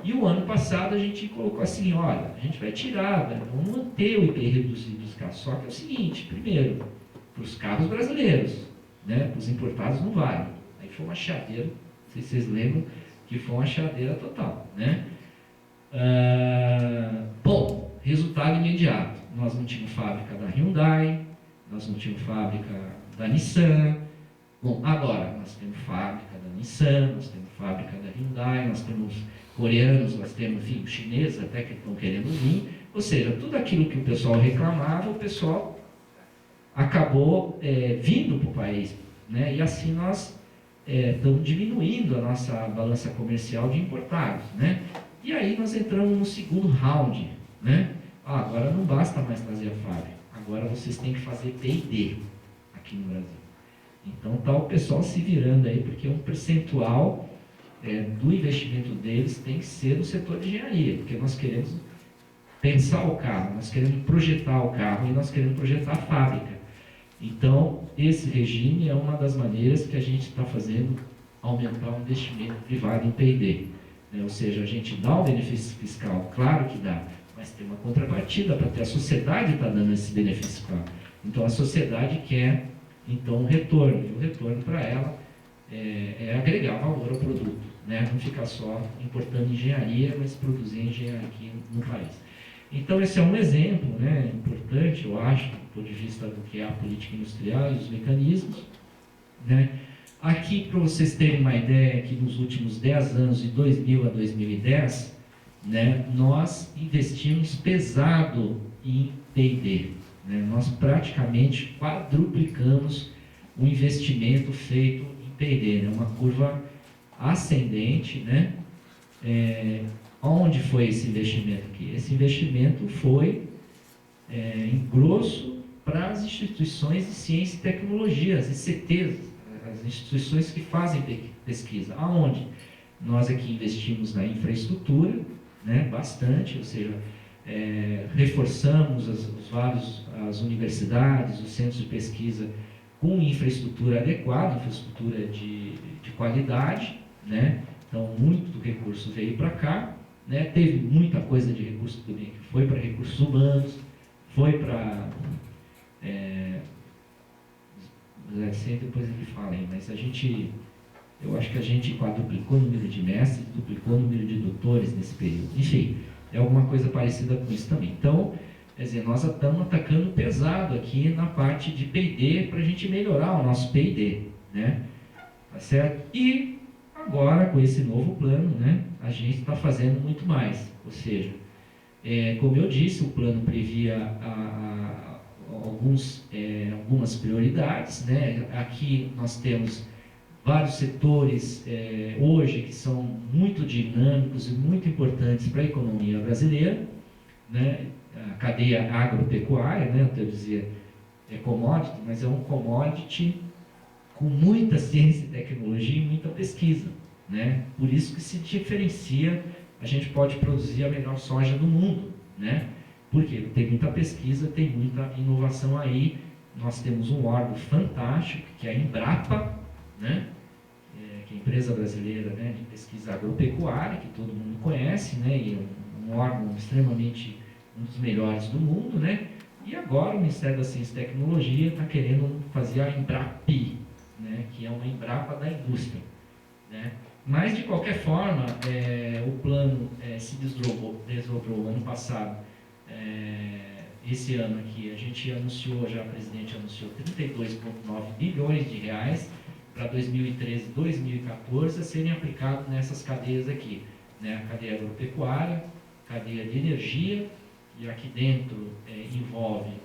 E o ano passado a gente colocou assim, olha, a gente vai tirar, vamos manter o IPI reduzido dos carros. Só que é o seguinte, primeiro, para os carros brasileiros, né? Para os importados não vale. Aí foi uma chadeira, não sei se vocês lembram, que foi uma chadeira total, né? Bom, resultado imediato. Nós não tínhamos fábrica da Hyundai, nós não tínhamos fábrica da Nissan. Bom, agora nós temos fábrica da Nissan, nós temos fábrica da Hyundai, nós temos coreanos, nós temos, enfim, chineses até que estão querendo vir. Ou seja, tudo aquilo que o pessoal reclamava, o pessoal acabou vindo para o país, né? E assim nós estamos diminuindo a nossa balança comercial de importados, né? E aí nós entramos no segundo round, né? Agora não basta mais trazer a fábrica, agora vocês têm que fazer P&D aqui no Brasil. Então está o pessoal se virando aí, porque um percentual do investimento deles tem que ser no setor de engenharia, porque nós queremos pensar o carro, nós queremos projetar o carro e nós queremos projetar a fábrica. Então, esse regime é uma das maneiras que a gente está fazendo aumentar o investimento privado em P&D. Né? Ou seja, a gente dá um benefício fiscal, claro que dá, mas tem uma contrapartida para ter a sociedade está dando esse benefício fiscal. Então, a sociedade quer, então, um retorno, e o retorno para ela é agregar valor ao produto. né? Não ficar só importando engenharia, mas produzir engenharia aqui no país. Então, esse é um exemplo, né, importante, eu acho, do ponto de vista do que é a política industrial e os mecanismos, né? Aqui, para vocês terem uma ideia, que nos últimos 10 anos, de 2000 a 2010, né, nós investimos pesado em P&D. Né? Nós praticamente quadruplicamos o investimento feito em P&D, né? Uma curva ascendente, né? Onde foi esse investimento aqui? Esse investimento foi em grosso para as instituições de ciência e tecnologia, as ICTs, as instituições que fazem pesquisa. Aonde? Nós aqui investimos na infraestrutura, né, bastante, ou seja, reforçamos as universidades, os centros de pesquisa com infraestrutura adequada, infraestrutura de qualidade, né? Então, muito do recurso veio para cá, né? Teve muita coisa de recurso também que foi para recursos humanos, foi para... depois ele fala aí, mas eu acho que a gente quadruplicou o número de mestres, duplicou o número de doutores nesse período. Enfim, é alguma coisa parecida com isso também. Então, quer dizer, nós estamos atacando pesado aqui na parte de P&D para a gente melhorar o nosso P&D, né? Tá certo? E agora, com esse novo plano, né, a gente está fazendo muito mais. Ou seja, como eu disse, o plano previa algumas prioridades, né? Aqui nós temos vários setores hoje que são muito dinâmicos e muito importantes para a economia brasileira, né? A cadeia agropecuária, né? Eu dizia, é commodity, mas é um commodity com muita ciência e tecnologia e muita pesquisa, né? Por isso que se diferencia, a gente pode produzir a melhor soja do mundo, né? Porque tem muita pesquisa, tem muita inovação aí. Nós temos um órgão fantástico, que é a Embrapa, né? Que é a empresa brasileira, né, de pesquisa agropecuária, que todo mundo conhece, né? E é um órgão extremamente, um dos melhores do mundo, né? E agora o Ministério da Ciência e Tecnologia está querendo fazer a Embrapi, né? Que é uma Embrapa da indústria, né? Mas, de qualquer forma, o plano se desdobrou ano passado. Esse ano aqui, a gente anunciou, já a presidente anunciou 32,9 bilhões de reais para 2013 e 2014 a serem aplicados nessas cadeias aqui, né? A cadeia agropecuária, cadeia de energia, e aqui dentro envolve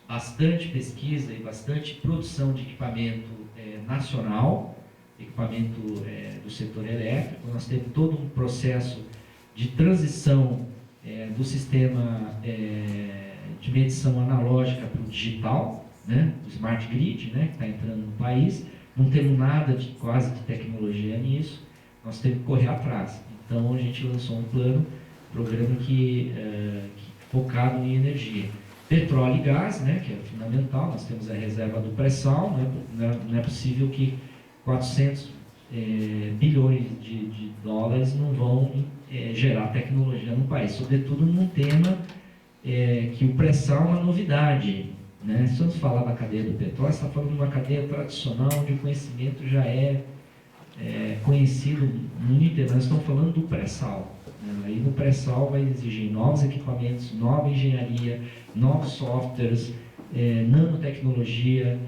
bastante pesquisa e bastante produção de equipamento nacional, equipamento do setor elétrico. Nós temos todo um processo de transição do sistema de medição analógica para o digital, né, o Smart Grid, né, que está entrando no país. Não temos nada quase de tecnologia nisso, nós temos que correr atrás. Então a gente lançou um programa que focado em energia. Petróleo e gás, né, que é fundamental, nós temos a reserva do pré-sal, né, não é possível que 400 bilhões de dólares não vão gerar tecnologia no país, sobretudo num tema que o pré-sal é uma novidade, né? Se vamos falar da cadeia do petróleo, você está falando de uma cadeia tradicional onde o conhecimento já é conhecido no mundo inteiro. Nós estamos falando do pré-sal, né? Aí no pré-sal vai exigir novos equipamentos, nova engenharia, novos softwares, nanotecnologia,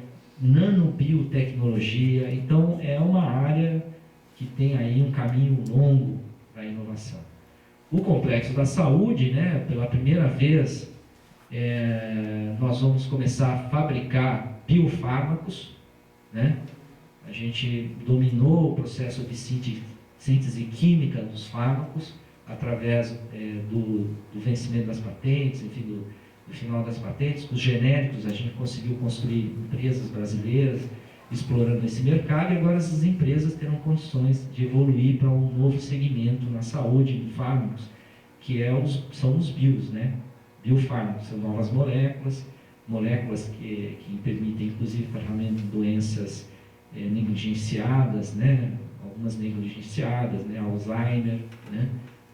nanobiotecnologia. Então é uma área que tem aí um caminho longo para a inovação. O complexo da saúde, né, pela primeira vez, nós vamos começar a fabricar biofármacos, né? A gente dominou o processo de síntese química dos fármacos através do vencimento das patentes, enfim, do final das patentes. Os genéricos, a gente conseguiu construir empresas brasileiras explorando esse mercado, e agora essas empresas terão condições de evoluir para um novo segmento na saúde, em fármacos, que são os bios, né? Biofármacos, são novas moléculas que permitem, inclusive, tratamento de doenças negligenciadas, né? Algumas negligenciadas, né? Alzheimer, né?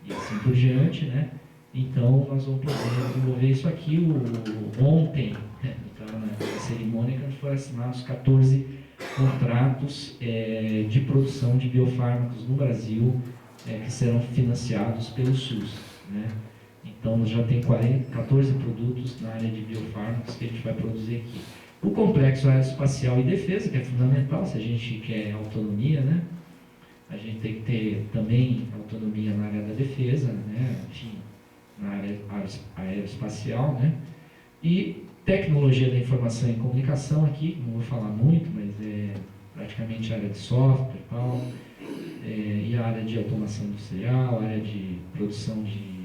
E assim por diante, né? Então, nós vamos poder desenvolver isso aqui. Ontem, né? Então, na cerimônia, foram assinados 14 contratos de produção de biofármacos no Brasil que serão financiados pelo SUS, né? Então, já tem 14 produtos na área de biofármacos que a gente vai produzir aqui. O complexo aeroespacial e defesa, que é fundamental se a gente quer autonomia, né? A gente tem que ter também autonomia na área da defesa, né? Enfim, na área aeroespacial, né? E tecnologia da informação e comunicação aqui, não vou falar muito, mas é praticamente a área de software e tal, e a área de automação industrial, a área de produção de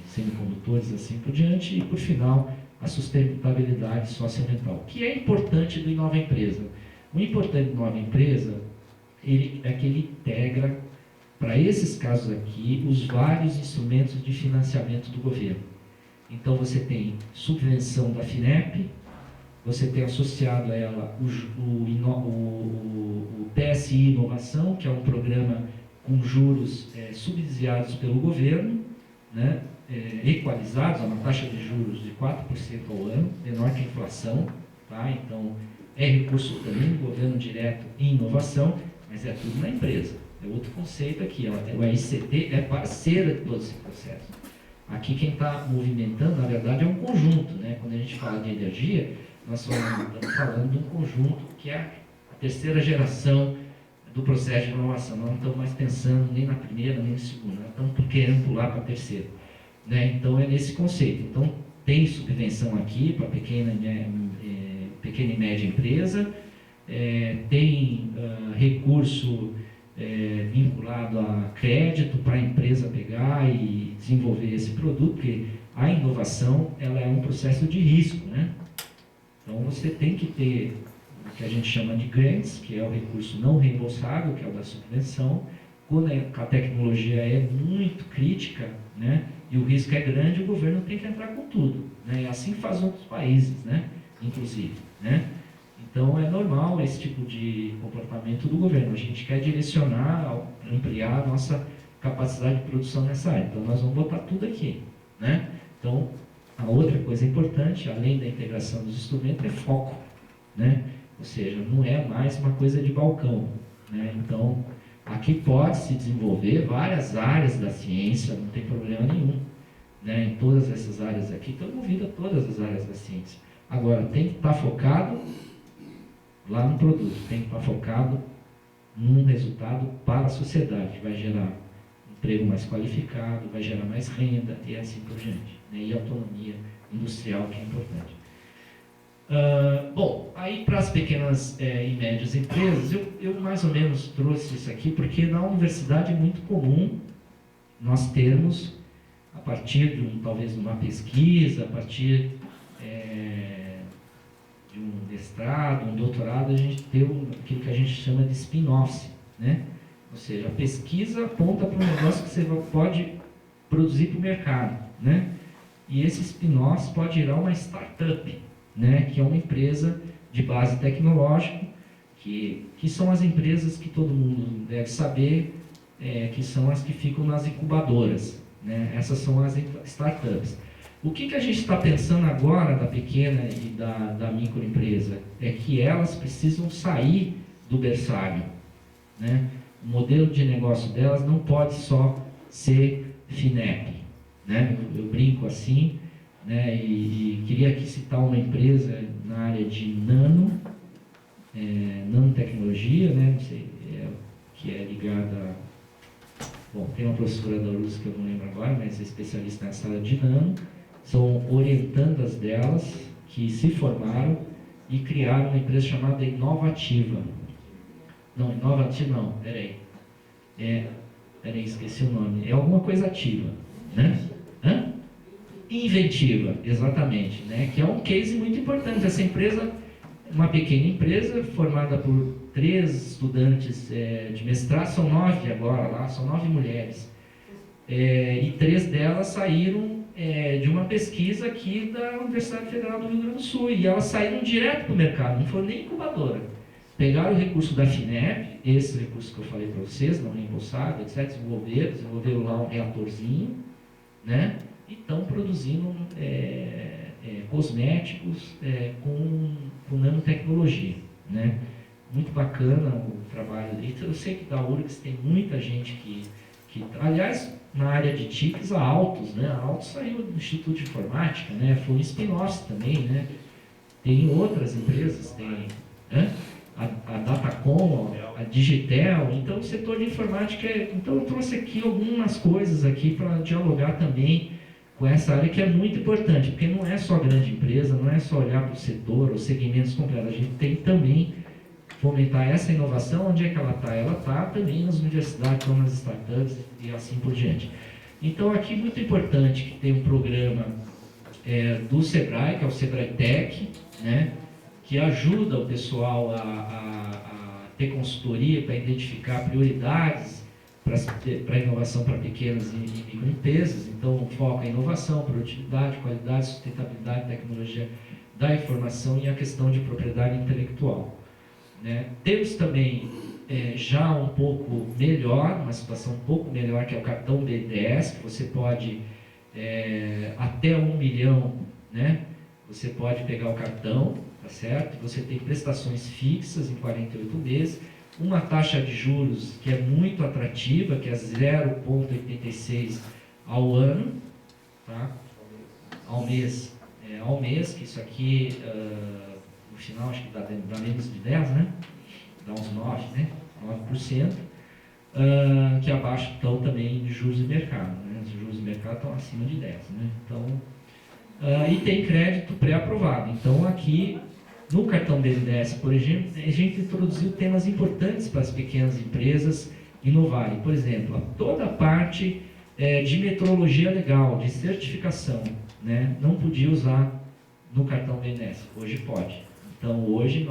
semicondutores, assim por diante, e por final, a sustentabilidade socioambiental, que é importante do Inova Empresa. O importante do Inova Empresa é que ele integra, para esses casos aqui, os vários instrumentos de financiamento do governo. Então, você tem subvenção da FINEP, você tem associado a ela o PSI Inovação, que é um programa com juros subsidiados pelo governo, né, equalizados a uma taxa de juros de 4% ao ano, menor que a inflação, tá? Então, é recurso também do governo direto em inovação, mas é tudo na empresa. É outro conceito aqui, o AICT é parceira de todo esse processo. Aqui quem está movimentando, na verdade, é um conjunto, né? Quando a gente fala de energia, nós estamos falando de um conjunto que é a terceira geração do processo de inovação. Nós não estamos mais pensando nem na primeira, nem na segunda, nós estamos querendo pular para a terceira, né? Então é nesse conceito. Então tem subvenção aqui para pequena e média empresa, tem recurso vinculado a crédito para a empresa pegar e desenvolver esse produto, porque a inovação ela é um processo de risco, né? Então você tem que ter o que a gente chama de grants, que é o recurso não reembolsável, que é o da subvenção. Quando a tecnologia é muito crítica, né, e o risco é grande, o governo tem que entrar com tudo, né? E assim faz outros países, né, inclusive, né? Então é normal esse tipo de comportamento do governo. A gente quer direcionar, ampliar a nossa capacidade de produção nessa área. Então nós vamos botar tudo aqui, né? Então a outra coisa importante, além da integração dos instrumentos, é foco, né? Ou seja, não é mais uma coisa de balcão, né? Então aqui pode se desenvolver várias áreas da ciência, não tem problema nenhum, né? Em todas essas áreas aqui, estou envolvido a todas as áreas da ciência. Agora, tem que estar focado lá no produto, tem que estar focado num resultado para a sociedade, vai gerar emprego mais qualificado, vai gerar mais renda e assim por diante, né? E autonomia industrial, que é importante. Bom, aí para as pequenas e médias empresas, eu mais ou menos trouxe isso aqui, porque na universidade é muito comum nós termos, a partir de talvez de uma pesquisa, a partir de um mestrado, um doutorado, a gente ter aquilo que a gente chama de spin-offs, né? Ou seja, a pesquisa aponta para um negócio que você pode produzir para o mercado, né? E esse spin-off pode gerar uma startup, né? Que é uma empresa de base tecnológica, que são as empresas que todo mundo deve saber, que são as que ficam nas incubadoras, né? Essas são as startups. O que a gente está pensando agora da pequena e da microempresa? É que elas precisam sair do berçário, né? O modelo de negócio delas não pode só ser FINEP, né? Eu brinco assim, né? E queria aqui citar uma empresa na área de nanotecnologia, né? Não sei, que é ligada bom, tem uma professora da URGS que eu não lembro agora, mas é especialista nessa área de nano. São orientandas delas que se formaram e criaram uma empresa chamada Inovativa. Não, Inovativa não, peraí, esqueci o nome. É alguma coisa ativa, né? Inventiva, exatamente, né? Que é um case muito importante. Essa empresa, uma pequena empresa formada por 3 estudantes de mestrado, são 9 agora lá, são 9 mulheres. E 3 delas saíram de uma pesquisa aqui da Universidade Federal do Rio Grande do Sul, e elas saíram direto para o mercado, não foram nem incubadora. Pegaram o recurso da FINEP, esse recurso que eu falei para vocês, não reembolsado, etc., desenvolveram lá um reatorzinho, né? E estão produzindo cosméticos com nanotecnologia, né? muito bacana o trabalho. Eu sei que da URGS tem muita gente que aliás, na área de TICs, a Altos, né? A Altos saiu do Instituto de Informática, né? Foi um spin-off também, né? Tem outras empresas, tem, né? A Datacom, a Digitel. Então, o setor de informática, então eu trouxe aqui algumas coisas aqui para dialogar também com essa área que é muito importante, porque não é só grande empresa, não é só olhar para o setor ou segmentos completos, a gente tem também fomentar essa inovação. Onde é que ela está? Ela está também nas universidades, nas startups e assim por diante. Então, aqui muito importante que tem um programa do Sebrae, que é o Sebrae Tech, né, que ajuda o pessoal a ter consultoria para identificar prioridades para inovação para pequenas e microempresas. Então, foca em inovação, produtividade, qualidade, sustentabilidade, tecnologia da informação e a questão de propriedade intelectual. Né? Temos também já um pouco melhor, uma situação um pouco melhor, que é o cartão BNDES, que você pode, até 1 milhão, né? Você pode pegar o cartão, tá certo? Você tem prestações fixas em 48 meses, uma taxa de juros que é muito atrativa, que é 0,86 ao ano, tá? Ao mês, que isso aqui, no final, acho que dá menos de 10, né? Dá uns 9, né? 9%, que abaixo estão também de juros de mercado, né? Os juros de mercado estão acima de 10, né? Então, e tem crédito pré-aprovado. Então, aqui, no cartão BNDES, por exemplo, a gente introduziu temas importantes para as pequenas empresas inovarem. Por exemplo, toda a parte de metrologia legal, de certificação, né? Não podia usar no cartão BNDES, hoje pode. Então, hoje,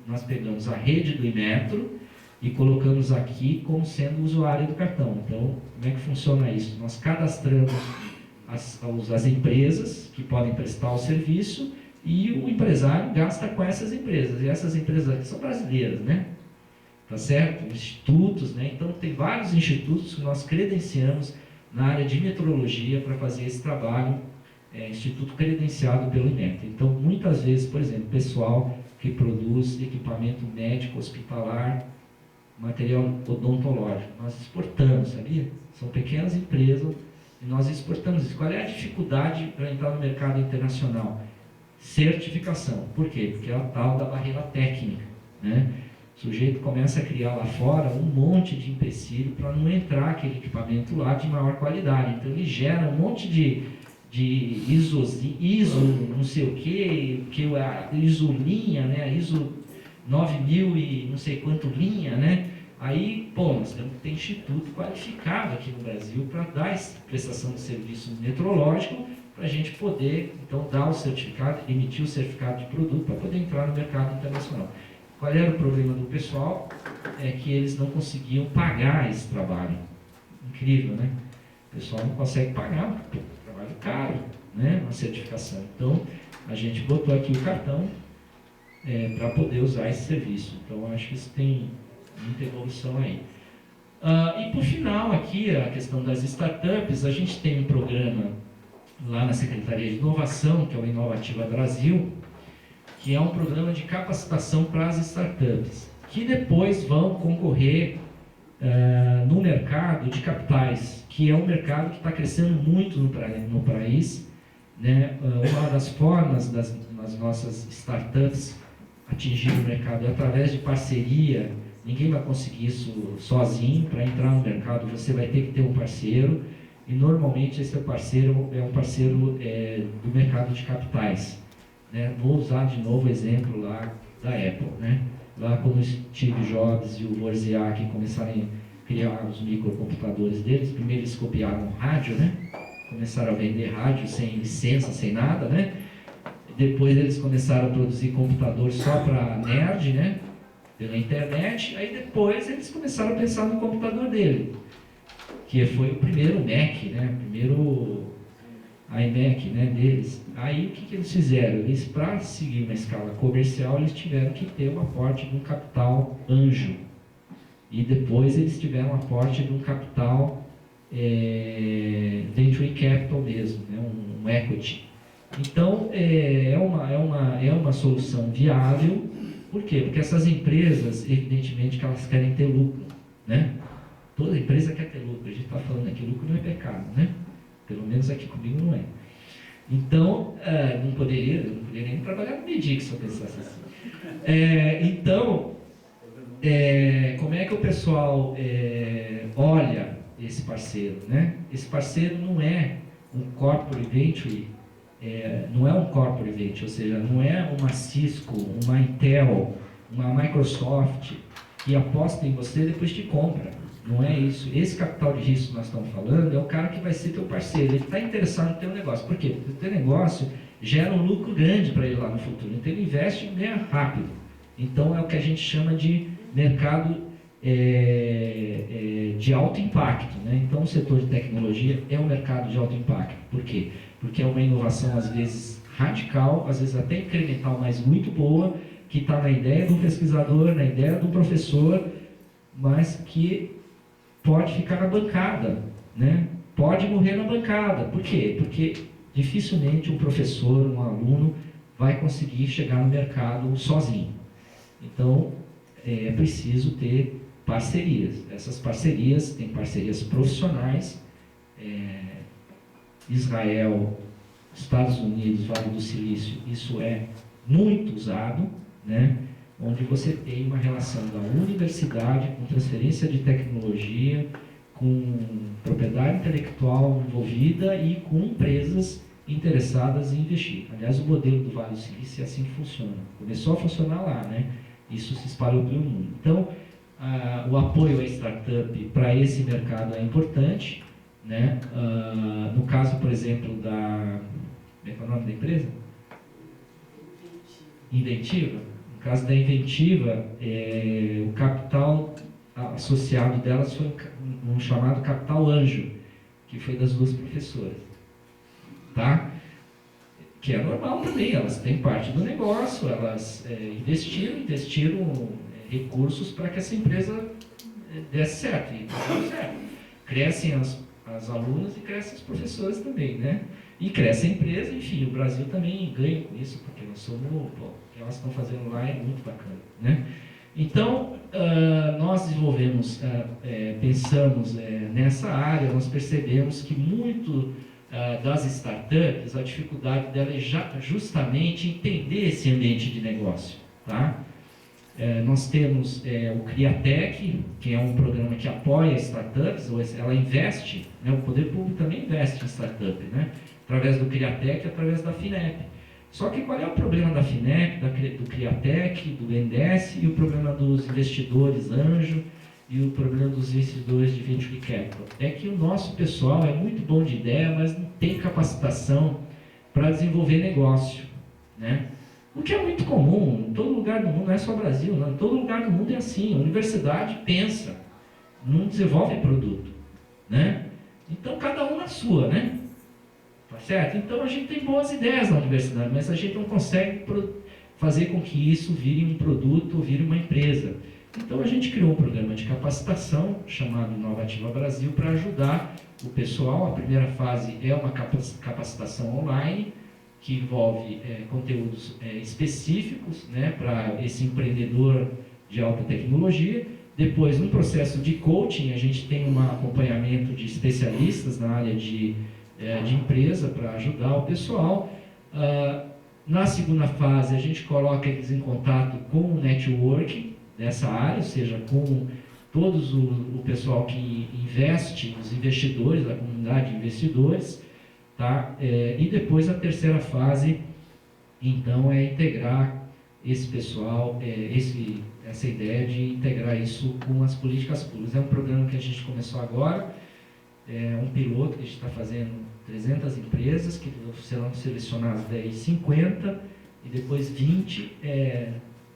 nós pegamos a rede do Inmetro e colocamos aqui como sendo usuário do cartão. Então, como é que funciona isso? Nós cadastramos as empresas que podem prestar o serviço e o empresário gasta com essas empresas. E essas empresas aqui são brasileiras, né? Tá certo? Institutos, né? Então, tem vários institutos que nós credenciamos na área de metrologia para fazer esse trabalho. Instituto credenciado pelo Inmetro. Então, muitas vezes, por exemplo, pessoal que produz equipamento médico, hospitalar, material odontológico, nós exportamos, sabia? São pequenas empresas e nós exportamos isso. Qual é a dificuldade para entrar no mercado internacional? Certificação. Por quê? Porque é a tal da barreira técnica, né? O sujeito começa a criar lá fora um monte de empecilho para não entrar aquele equipamento lá de maior qualidade. Então, ele gera um monte de ISO não sei o que a ISO linha, né, a ISO 9000 e não sei quanto linha, né, aí, nós temos que ter instituto qualificado aqui no Brasil para dar essa prestação de serviço metrológico, para a gente poder, então, dar o certificado, emitir o certificado de produto para poder entrar no mercado internacional. Qual era o problema do pessoal? É que eles não conseguiam pagar esse trabalho. Incrível, né? O pessoal não consegue pagar, trabalho caro, né, uma certificação. Então, a gente botou aqui o cartão para poder usar esse serviço. Então, acho que isso tem muita evolução aí. E por final aqui, a questão das startups, a gente tem um programa lá na Secretaria de Inovação, que é o Inovativa Brasil, que é um programa de capacitação para as startups, que depois vão concorrer no mercado de capitais, que é um mercado que está crescendo muito no país, né? Uma das formas das nossas startups atingir o mercado é através de parceria. Ninguém vai conseguir isso sozinho. Para entrar no mercado, você vai ter que ter um parceiro, e normalmente esse parceiro é um parceiro do mercado de capitais, né? Vou usar de novo o exemplo lá da Apple, né? Lá quando o Steve Jobs e o Wozniak começaram a criar os microcomputadores deles, primeiro eles copiaram o rádio, né? Começaram a vender rádio sem licença, sem nada, né? Depois eles começaram a produzir computador só para nerd, né? Pela internet. Aí depois eles começaram a pensar no computador dele, que foi o primeiro Mac, né? O primeiro iMac, né, deles. Aí o que eles fizeram? Eles, para seguir uma escala comercial, eles tiveram que ter um aporte de um capital anjo. E depois eles tiveram um aporte de um capital venture capital mesmo, né, um equity. Então é uma solução viável, Por quê? Porque essas empresas, evidentemente, que elas querem ter lucro, né? Toda empresa quer ter lucro. A gente está falando aqui, lucro não é pecado, né? Pelo menos aqui comigo não é. Então, não poderia nem trabalhar no Medic se eu pensasse assim. Então, como é que o pessoal olha esse parceiro, né? Esse parceiro não é um corporate venture, não é um corporate venture, ou seja, não é uma Cisco, uma Intel, uma Microsoft que aposta em você e depois te compra. Não é isso. Esse capital de risco que nós estamos falando é o cara que vai ser teu parceiro. Ele está interessado no teu negócio. Por quê? Porque o teu negócio gera um lucro grande para ele lá no futuro. Então ele investe e ganha rápido. Então é o que a gente chama de mercado de alto impacto, né? Então o setor de tecnologia é um mercado de alto impacto. Por quê? Porque é uma inovação às vezes radical, às vezes até incremental, mas muito boa, que está na ideia do pesquisador, na ideia do professor, mas que pode ficar na bancada, né? Pode morrer na bancada. Por quê? Porque dificilmente um professor, um aluno, vai conseguir chegar no mercado sozinho. Então, é preciso ter parcerias. Essas parcerias, tem parcerias profissionais, Israel, Estados Unidos, Vale do Silício, isso é muito usado, né? Onde você tem uma relação da universidade com transferência de tecnologia, com propriedade intelectual envolvida e com empresas interessadas em investir. Aliás, o modelo do Vale do Silício é assim que funciona. Começou a funcionar lá, né? Isso se espalhou pelo mundo. Então, o apoio à startup para esse mercado é importante, né? No caso, por exemplo, da... Como é que é o nome da empresa? Inventiva. No caso da Inventiva, o capital associado delas foi um chamado capital anjo, que foi das duas professoras. Tá? Que é normal também, elas têm parte do negócio, elas investiram recursos para que essa empresa desse certo, e deu certo. Crescem as alunas e crescem os professores também, né? E cresce a empresa, enfim, o Brasil também ganha com isso, porque nós somos, o que elas estão fazendo lá é muito bacana, né? Então, nós desenvolvemos, pensamos nessa área, nós percebemos que muito das startups, a dificuldade dela é justamente entender esse ambiente de negócio, tá? Nós temos o Criatec, que é um programa que apoia startups, ela investe, né, o poder público também investe em startup, né, através do Criatec e através da FINEP. Só que qual é o problema da FINEP, do Criatec, do BNDES e o problema dos investidores anjo e o problema dos investidores de venture capital? É que o nosso pessoal é muito bom de ideia, mas não tem capacitação para desenvolver negócio, né? O que é muito comum, em todo lugar do mundo, não é só Brasil, não, em todo lugar do mundo é assim, a universidade pensa, não desenvolve produto, né? Então cada um na sua, né? Tá certo? Então a gente tem boas ideias na universidade, mas a gente não consegue fazer com que isso vire um produto ou vire uma empresa. Então a gente criou um programa de capacitação chamado Inovativa Brasil para ajudar o pessoal. A primeira fase é uma capacitação online, que envolve conteúdos específicos, né, para esse empreendedor de alta tecnologia. Depois, no processo de coaching, a gente tem um acompanhamento de especialistas na área de empresa para ajudar o pessoal. Na segunda fase, a gente coloca eles em contato com o networking dessa área, ou seja, com todos o pessoal que investe, os investidores, a comunidade de investidores. Tá? E depois a terceira fase, então, é integrar esse pessoal, essa ideia de integrar isso com as políticas públicas. É um programa que a gente começou agora, é um piloto que a gente está fazendo 300 empresas, que serão selecionadas daí 50 e depois 20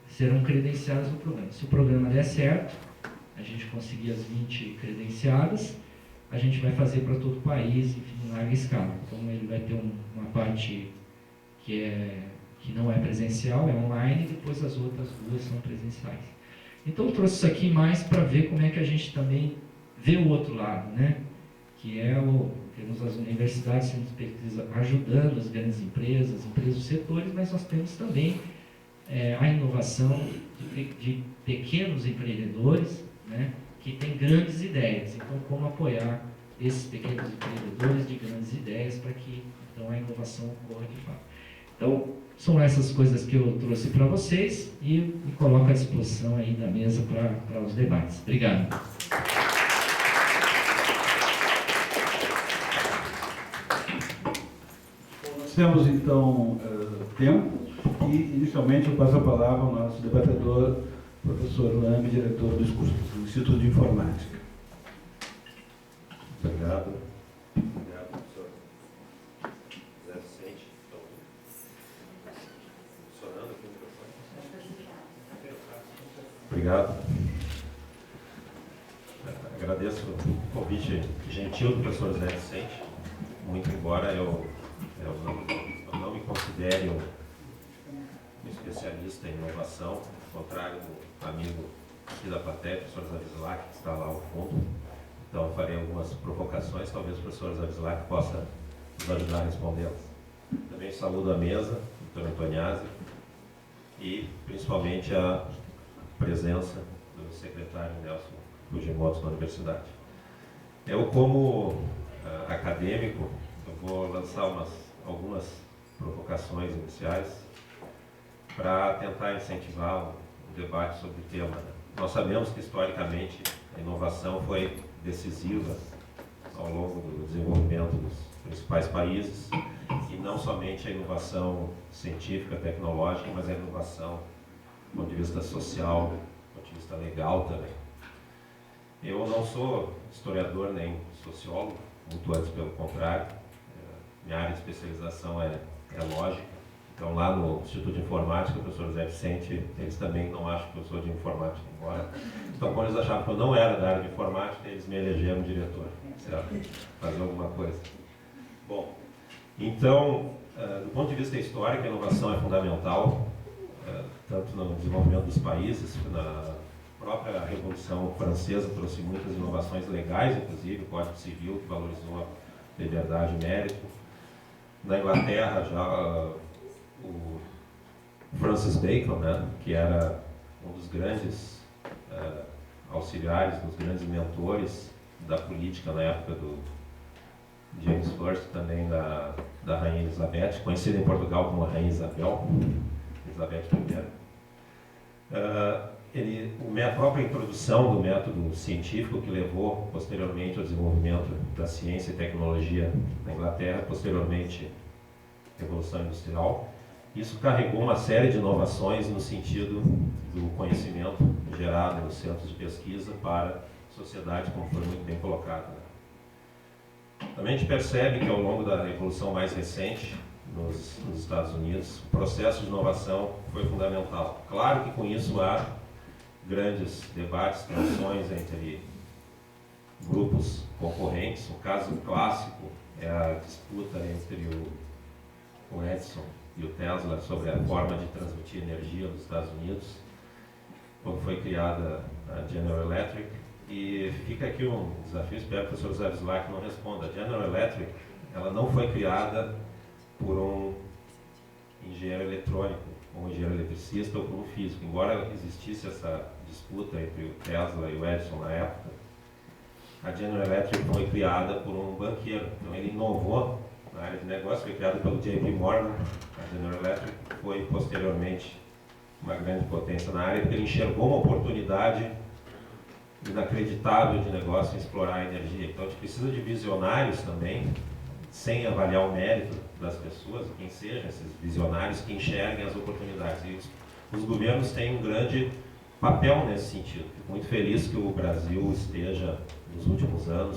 serão credenciadas no programa. Se o programa der certo, a gente conseguir as 20 credenciadas, a gente vai fazer para todo o país, enfim, em larga escala. Então ele vai ter uma parte que não é presencial, é online, e depois as outras duas são presenciais. Então eu trouxe isso aqui mais para ver como é que a gente também vê o outro lado, né? Que temos as universidades ajudando as grandes empresas, do setores, mas nós temos também a inovação de pequenos empreendedores, né, que têm grandes ideias. Então, como apoiar esses pequenos empreendedores de grandes ideias para que então a inovação ocorra de fato. Então, são essas coisas que eu trouxe para vocês e me coloco à disposição aí da mesa para os debates. Obrigado.
Nós temos então tempo e inicialmente eu passo a palavra ao nosso debatedor, professor Lambe, diretor do Instituto de Informática.
Obrigado. Obrigado, professor José Vicente. Estão funcionando aqui o microfone? Obrigado. Agradeço o convite gentil do professor José Vicente, muito embora eu não me considere um especialista em inovação, ao contrário do amigo aqui da plateia, o professor Zavislak, que está lá ao fundo. Então, eu farei algumas provocações, talvez o professor Zavislak possa nos ajudar a respondê-las. Também saúdo a mesa, o doutor Antoniazzi, e principalmente a presença do secretário Nelson Fujimoto na universidade. Eu, como acadêmico, eu vou lançar algumas provocações iniciais para tentar incentivar um debate sobre o tema. Nós sabemos que, historicamente, a inovação foi decisiva ao longo do desenvolvimento dos principais países, e não somente a inovação científica, tecnológica, mas a inovação do ponto de vista social, do ponto de vista legal também. Eu não sou historiador nem sociólogo, muito antes pelo contrário. Minha área de especialização é lógica. Então, lá no Instituto de Informática, o professor José Vicente, eles também não acham que eu sou de informática, embora. Então, quando eles achavam que eu não era da área de informática, eles me elegeram diretor, certo? Fazer alguma coisa. Bom, então, do ponto de vista histórico, a inovação é fundamental, tanto no desenvolvimento dos países, na própria Revolução Francesa trouxe muitas inovações legais, inclusive o Código Civil, que valorizou a liberdade e mérito. Na Inglaterra, já o Francis Bacon, né, que era um dos grandes auxiliares, dos grandes mentores da política na época do James I, também da Rainha Elizabeth, conhecida em Portugal como Rainha Isabel, Elizabeth I. A própria introdução do método científico, que levou posteriormente ao desenvolvimento da ciência e tecnologia na Inglaterra, posteriormente à Revolução Industrial, isso carregou uma série de inovações no sentido do conhecimento gerado nos centros de pesquisa para a sociedade, como foi muito bem colocado, né? Também a gente percebe que ao longo da revolução mais recente, nos Estados Unidos, o processo de inovação foi fundamental. Claro que com isso há grandes debates, tensões entre grupos concorrentes. O caso clássico é a disputa entre o Edison e o Tesla sobre a forma de transmitir energia nos Estados Unidos, quando foi criada a General Electric. E fica aqui um desafio, espero que o professor Zavislak não responda. A General Electric, ela não foi criada por um engenheiro eletrônico, ou um engenheiro eletricista, ou por um físico. Embora existisse essa disputa entre o Tesla e o Edison na época, a General Electric foi criada por um banqueiro. Então ele inovou na área de negócio, foi criada pelo J.P. Morgan. A General Electric foi posteriormente uma grande potência na área, porque ele enxergou uma oportunidade inacreditável de negócio em explorar a energia. Então a gente precisa de visionários também, sem avaliar o mérito das pessoas, quem sejam esses visionários, que enxerguem as oportunidades. E os governos têm um grande papel nesse sentido. Fico muito feliz que o Brasil esteja, nos últimos anos,